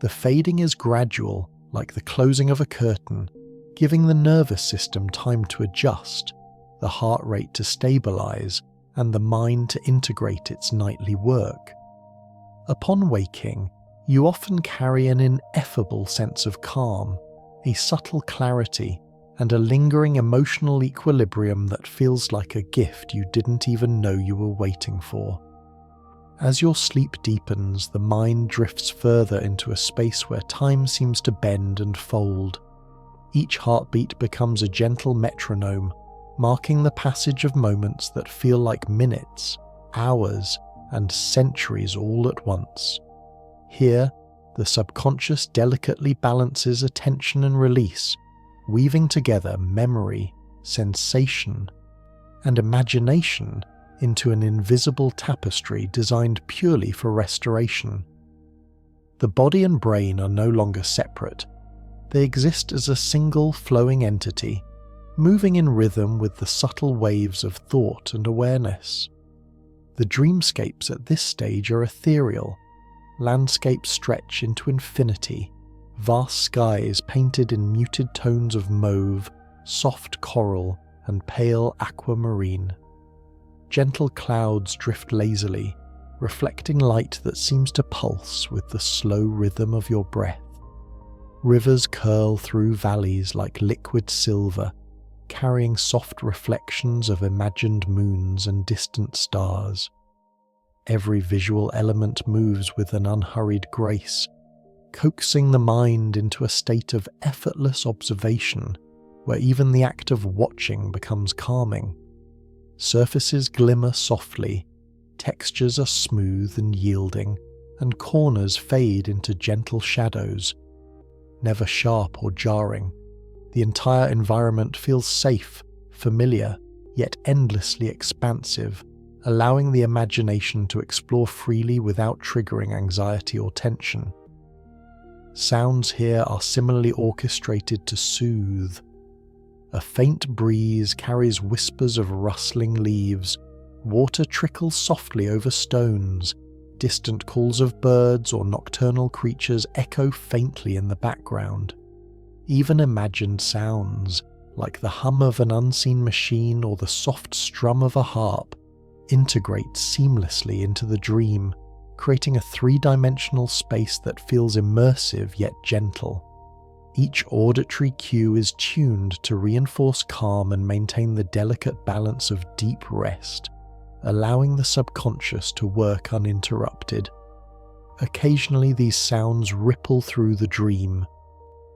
The fading is gradual, like the closing of a curtain, giving the nervous system time to adjust, the heart rate to stabilize, and the mind to integrate its nightly work. Upon waking, you often carry an ineffable sense of calm, a subtle clarity, and a lingering emotional equilibrium that feels like a gift you didn't even know you were waiting for. As your sleep deepens, the mind drifts further into a space where time seems to bend and fold. Each heartbeat becomes a gentle metronome, marking the passage of moments that feel like minutes, hours, and centuries all at once. Here, the subconscious delicately balances attention and release, weaving together memory, sensation, and imagination into an invisible tapestry designed purely for restoration. The body and brain are no longer separate. They exist as a single flowing entity, moving in rhythm with the subtle waves of thought and awareness. The dreamscapes at this stage are ethereal. Landscapes stretch into infinity, vast skies painted in muted tones of mauve, soft coral, and pale aquamarine. Gentle clouds drift lazily, reflecting light that seems to pulse with the slow rhythm of your breath. Rivers curl through valleys like liquid silver, carrying soft reflections of imagined moons and distant stars. Every visual element moves with an unhurried grace, coaxing the mind into a state of effortless observation where even the act of watching becomes calming. Surfaces glimmer softly, textures are smooth and yielding, and corners fade into gentle shadows. Never sharp or jarring, the entire environment feels safe, familiar, yet endlessly expansive, allowing the imagination to explore freely without triggering anxiety or tension. Sounds here are similarly orchestrated to soothe. A faint breeze carries whispers of rustling leaves, water trickles softly over stones, distant calls of birds or nocturnal creatures echo faintly in the background. Even imagined sounds, like the hum of an unseen machine or the soft strum of a harp, integrate seamlessly into the dream, creating a three-dimensional space that feels immersive yet gentle. Each auditory cue is tuned to reinforce calm and maintain the delicate balance of deep rest, allowing the subconscious to work uninterrupted. Occasionally these sounds ripple through the dream,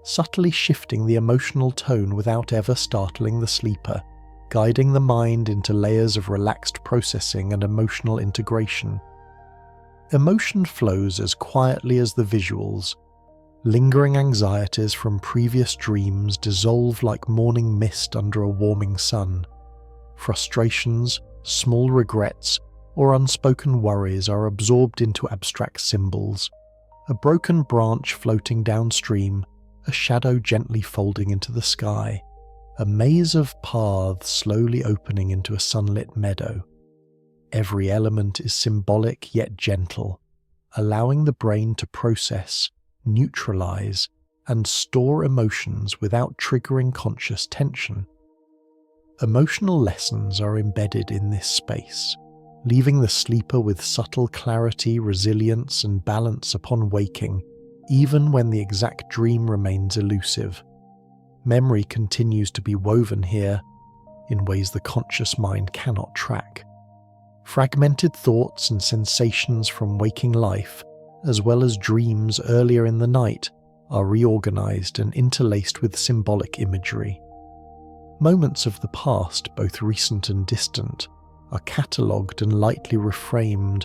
subtly shifting the emotional tone without ever startling the sleeper, guiding the mind into layers of relaxed processing and emotional integration. Emotion flows as quietly as the visuals. Lingering anxieties from previous dreams dissolve like morning mist under a warming sun. Frustrations, small regrets, or unspoken worries are absorbed into abstract symbols. A broken branch floating downstream, a shadow gently folding into the sky. a maze of paths slowly opening into a sunlit meadow. Every element is symbolic yet gentle, allowing the brain to process, neutralize, and store emotions without triggering conscious tension. Emotional lessons are embedded in this space, leaving the sleeper with subtle clarity, resilience, and balance upon waking, even when the exact dream remains elusive. Memory continues to be woven here in ways the conscious mind cannot track. Fragmented thoughts and sensations from waking life, as well as dreams earlier in the night, are reorganized and interlaced with symbolic imagery. Moments of the past, both recent and distant, are catalogued and lightly reframed,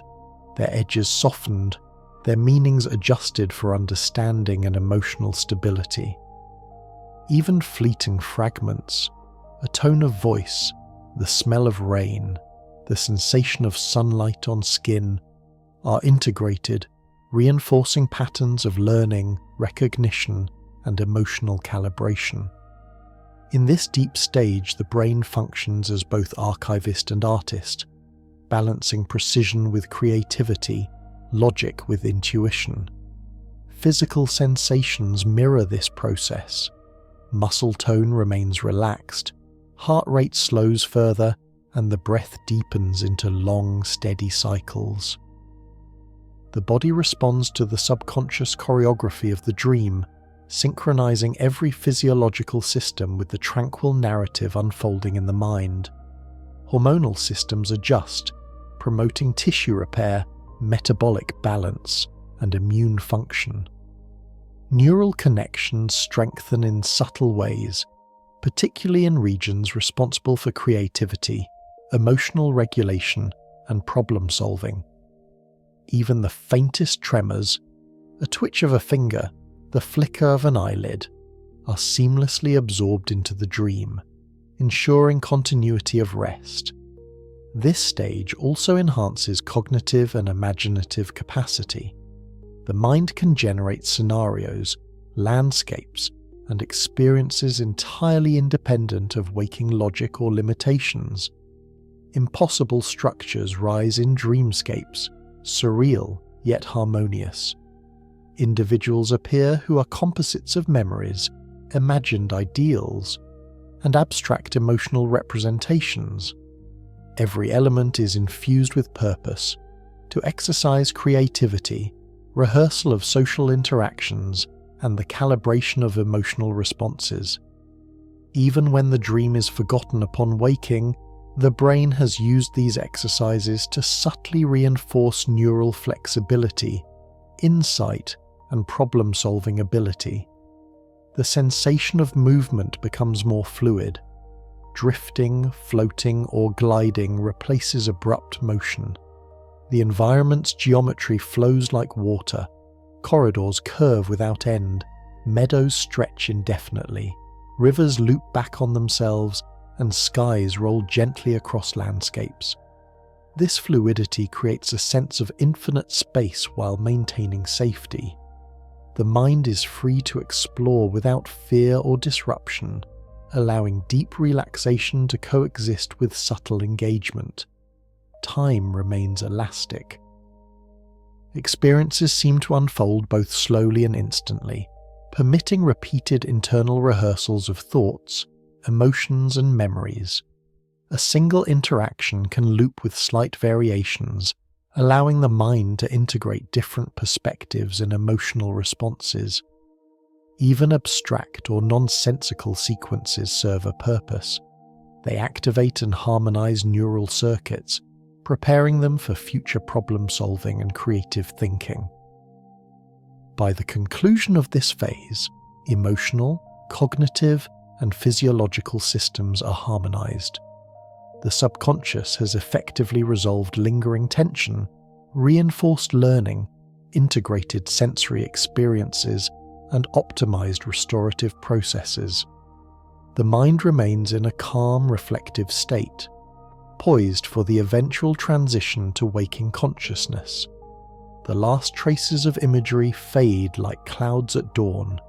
their edges softened, their meanings adjusted for understanding and emotional stability. Even fleeting fragments, a tone of voice, the smell of rain, the sensation of sunlight on skin, are integrated, reinforcing patterns of learning, recognition, and emotional calibration. In this deep stage, the brain functions as both archivist and artist, balancing precision with creativity, logic with intuition. Physical sensations mirror this process. Muscle tone remains relaxed, heart rate slows further, and the breath deepens into long, steady cycles. The body responds to the subconscious choreography of the dream, synchronizing every physiological system with the tranquil narrative unfolding in the mind. Hormonal systems adjust, promoting tissue repair, metabolic balance, and immune function. Neural connections strengthen in subtle ways, particularly in regions responsible for creativity, emotional regulation, and problem-solving. Even the faintest tremors, a twitch of a finger, the flicker of an eyelid, are seamlessly absorbed into the dream, ensuring continuity of rest. This stage also enhances cognitive and imaginative capacity. The mind can generate scenarios, landscapes, and experiences entirely independent of waking logic or limitations. Impossible structures rise in dreamscapes, surreal yet harmonious. Individuals appear who are composites of memories, imagined ideals, and abstract emotional representations. Every element is infused with purpose, to exercise creativity, rehearsal of social interactions, and the calibration of emotional responses. Even when the dream is forgotten upon waking, the brain has used these exercises to subtly reinforce neural flexibility, insight, and problem-solving ability. The sensation of movement becomes more fluid. Drifting, floating, or gliding replaces abrupt motion. The environment's geometry flows like water, corridors curve without end, meadows stretch indefinitely, rivers loop back on themselves, and skies roll gently across landscapes. This fluidity creates a sense of infinite space while maintaining safety. The mind is free to explore without fear or disruption, allowing deep relaxation to coexist with subtle engagement. Time remains elastic. Experiences seem to unfold both slowly and instantly, permitting repeated internal rehearsals of thoughts, emotions, and memories. A single interaction can loop with slight variations, allowing the mind to integrate different perspectives and emotional responses. Even abstract or nonsensical sequences serve a purpose. They activate and harmonize neural circuits, preparing them for future problem-solving and creative thinking. By the conclusion of this phase, emotional, cognitive, and physiological systems are harmonized. The subconscious has effectively resolved lingering tension, reinforced learning, integrated sensory experiences, and optimized restorative processes. The mind remains in a calm, reflective state, poised for the eventual transition to waking consciousness. The last traces of imagery fade like clouds at dawn,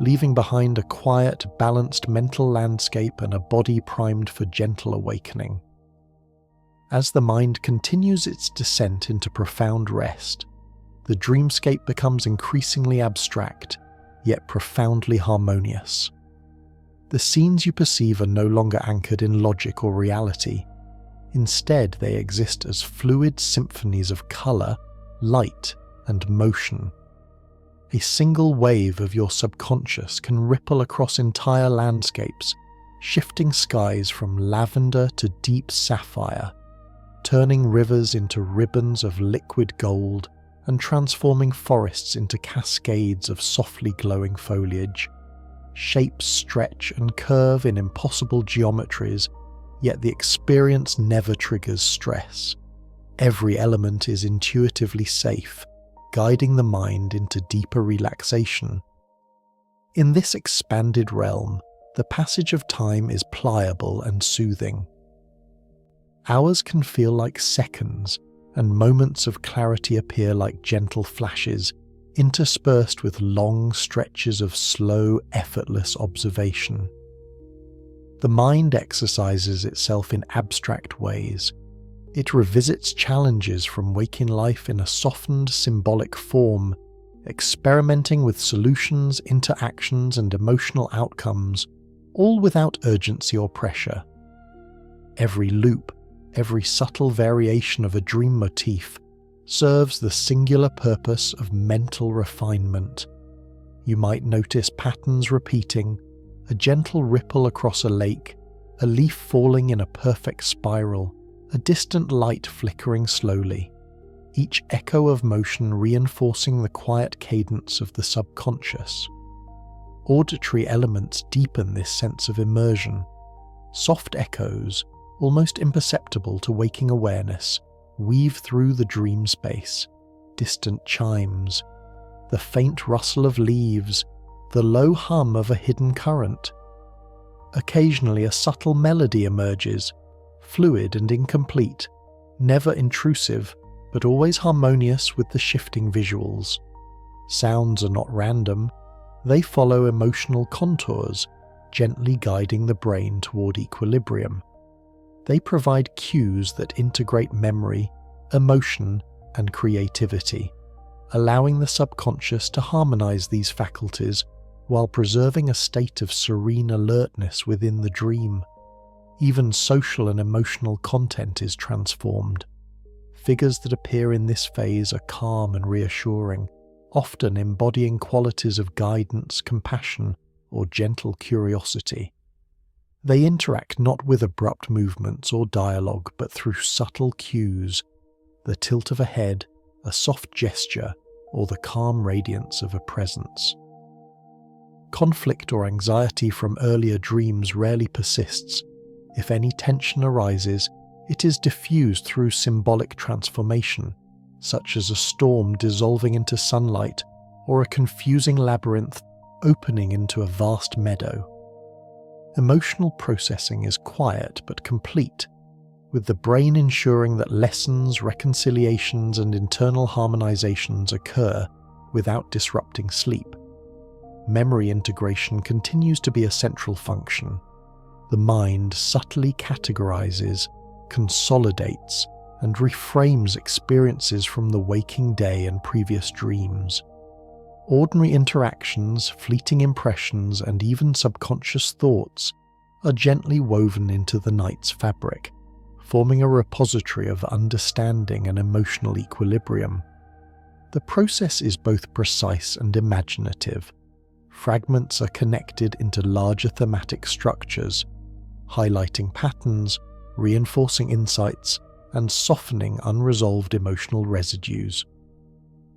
leaving behind a quiet, balanced mental landscape and a body primed for gentle awakening. As the mind continues its descent into profound rest, the dreamscape becomes increasingly abstract, yet profoundly harmonious. The scenes you perceive are no longer anchored in logic or reality. Instead, they exist as fluid symphonies of colour, light, and motion. A single wave of your subconscious can ripple across entire landscapes, shifting skies from lavender to deep sapphire, turning rivers into ribbons of liquid gold and transforming forests into cascades of softly glowing foliage. Shapes stretch and curve in impossible geometries, yet the experience never triggers stress. Every element is intuitively safe, guiding the mind into deeper relaxation. In this expanded realm, the passage of time is pliable and soothing. Hours can feel like seconds, and moments of clarity appear like gentle flashes, interspersed with long stretches of slow, effortless observation. The mind exercises itself in abstract ways. It revisits challenges from waking life in a softened, symbolic form, experimenting with solutions, interactions, and emotional outcomes, all without urgency or pressure. Every loop, every subtle variation of a dream motif, serves the singular purpose of mental refinement. You might notice patterns repeating, a gentle ripple across a lake, a leaf falling in a perfect spiral, a distant light flickering slowly, each echo of motion reinforcing the quiet cadence of the subconscious. Auditory elements deepen this sense of immersion. Soft echoes, almost imperceptible to waking awareness, weave through the dream space. Distant chimes, the faint rustle of leaves, the low hum of a hidden current. Occasionally a subtle melody emerges, fluid and incomplete, never intrusive, but always harmonious with the shifting visuals. Sounds are not random, they follow emotional contours, gently guiding the brain toward equilibrium. They provide cues that integrate memory, emotion, and creativity, allowing the subconscious to harmonize these faculties while preserving a state of serene alertness within the dream. Even social and emotional content is transformed. Figures that appear in this phase are calm and reassuring, often embodying qualities of guidance, compassion, or gentle curiosity. They interact not with abrupt movements or dialogue, but through subtle cues, the tilt of a head, a soft gesture, or the calm radiance of a presence. Conflict or anxiety from earlier dreams rarely persists. If any tension arises, it is diffused through symbolic transformation, such as a storm dissolving into sunlight or a confusing labyrinth opening into a vast meadow. Emotional processing is quiet but complete, with the brain ensuring that lessons, reconciliations, and internal harmonizations occur without disrupting sleep. Memory integration continues to be a central function. The mind subtly categorizes, consolidates, and reframes experiences from the waking day and previous dreams. Ordinary interactions, fleeting impressions, and even subconscious thoughts are gently woven into the night's fabric, forming a repository of understanding and emotional equilibrium. The process is both precise and imaginative. Fragments are connected into larger thematic structures, highlighting patterns, reinforcing insights, and softening unresolved emotional residues.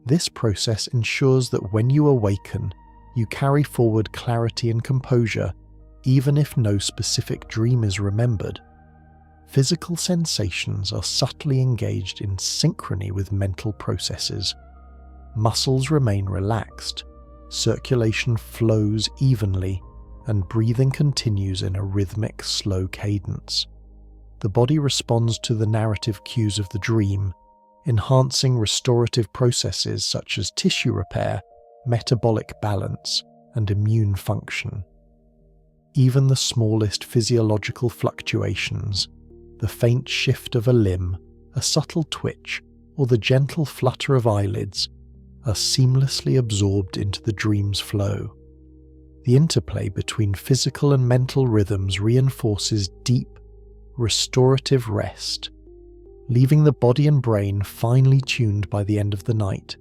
This process ensures that when you awaken, you carry forward clarity and composure, even if no specific dream is remembered. Physical sensations are subtly engaged in synchrony with mental processes. Muscles remain relaxed, circulation flows evenly, and breathing continues in a rhythmic, slow cadence. The body responds to the narrative cues of the dream, enhancing restorative processes such as tissue repair, metabolic balance, and immune function. Even the smallest physiological fluctuations, the faint shift of a limb, a subtle twitch, or the gentle flutter of eyelids, are seamlessly absorbed into the dream's flow. The interplay between physical and mental rhythms reinforces deep, restorative rest, leaving the body and brain finely tuned by the end of the night.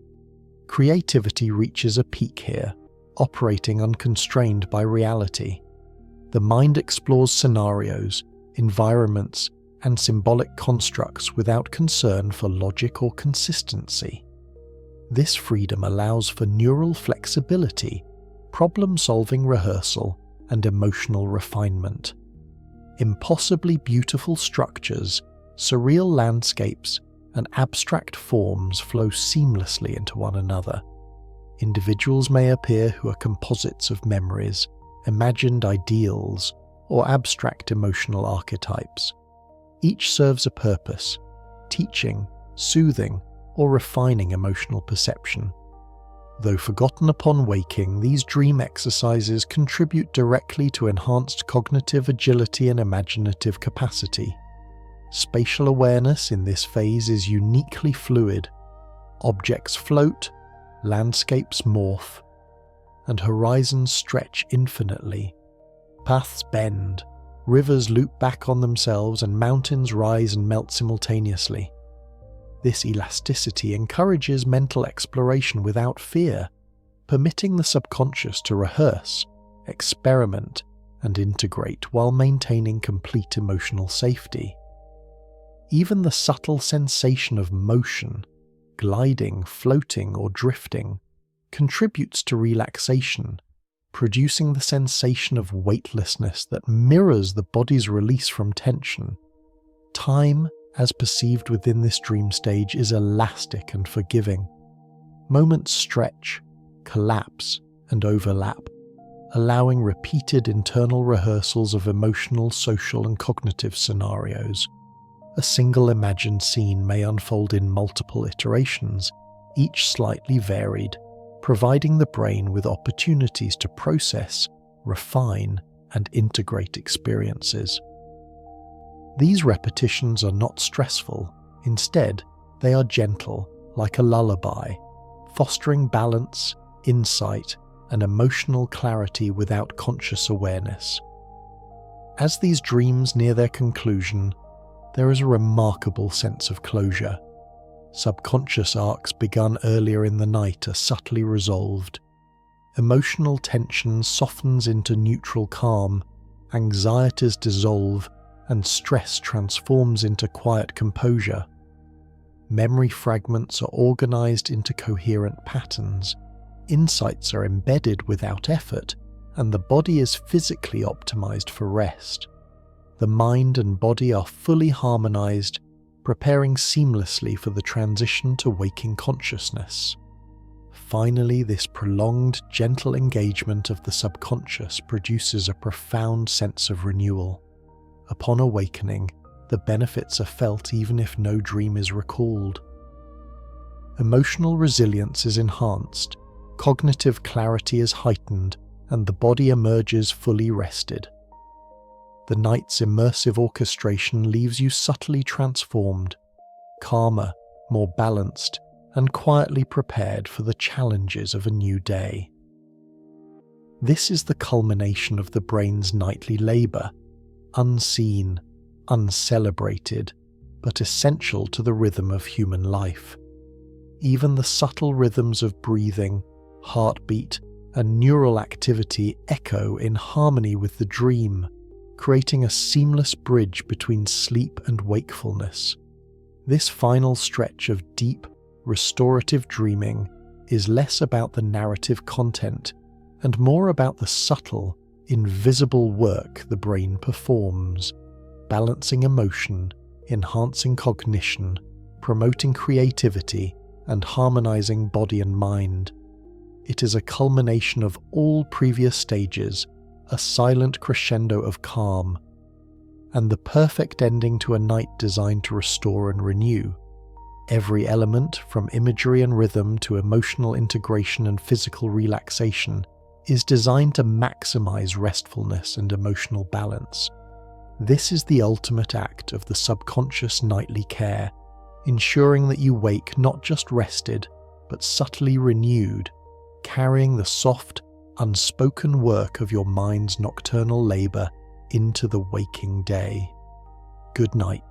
Creativity reaches a peak here, operating unconstrained by reality. The mind explores scenarios, environments, and symbolic constructs without concern for logic or consistency. This freedom allows for neural flexibility, problem-solving rehearsal, and emotional refinement. Impossibly beautiful structures, surreal landscapes, and abstract forms flow seamlessly into one another. Individuals may appear who are composites of memories, imagined ideals, or abstract emotional archetypes. Each serves a purpose, teaching, soothing, or refining emotional perception. Though forgotten upon waking, these dream exercises contribute directly to enhanced cognitive agility and imaginative capacity. Spatial awareness in this phase is uniquely fluid. Objects float, landscapes morph, and horizons stretch infinitely. Paths bend, rivers loop back on themselves, and mountains rise and melt simultaneously. This elasticity encourages mental exploration without fear, permitting the subconscious to rehearse, experiment, and integrate while maintaining complete emotional safety. Even the subtle sensation of motion, gliding, floating, or drifting, contributes to relaxation, producing the sensation of weightlessness that mirrors the body's release from tension. Time, as perceived within this dream stage, is elastic and forgiving. Moments stretch, collapse, and overlap, allowing repeated internal rehearsals of emotional, social, and cognitive scenarios. A single imagined scene may unfold in multiple iterations, each slightly varied, providing the brain with opportunities to process, refine, and integrate experiences. These repetitions are not stressful. Instead, they are gentle, like a lullaby, fostering balance, insight, and emotional clarity without conscious awareness. As these dreams near their conclusion, there is a remarkable sense of closure. Subconscious arcs begun earlier in the night are subtly resolved. Emotional tension softens into neutral calm, anxieties dissolve, and stress transforms into quiet composure. Memory fragments are organized into coherent patterns, insights are embedded without effort, and the body is physically optimized for rest. The mind and body are fully harmonized, preparing seamlessly for the transition to waking consciousness. Finally, this prolonged, gentle engagement of the subconscious produces a profound sense of renewal. Upon awakening, the benefits are felt even if no dream is recalled. Emotional resilience is enhanced, cognitive clarity is heightened, and the body emerges fully rested. The night's immersive orchestration leaves you subtly transformed, calmer, more balanced, and quietly prepared for the challenges of a new day. This is the culmination of the brain's nightly labor, unseen, uncelebrated, but essential to the rhythm of human life. Even the subtle rhythms of breathing, heartbeat, and neural activity echo in harmony with the dream, creating a seamless bridge between sleep and wakefulness. This final stretch of deep, restorative dreaming is less about the narrative content and more about the subtle, invisible work the brain performs, balancing emotion, enhancing cognition, promoting creativity, and harmonizing body and mind. It is a culmination of all previous stages, a silent crescendo of calm, and the perfect ending to a night designed to restore and renew. Every element, from imagery and rhythm to emotional integration and physical relaxation, is designed to maximize restfulness and emotional balance. This is the ultimate act of the subconscious nightly care, ensuring that you wake not just rested, but subtly renewed, carrying the soft, unspoken work of your mind's nocturnal labor into the waking day. Good night.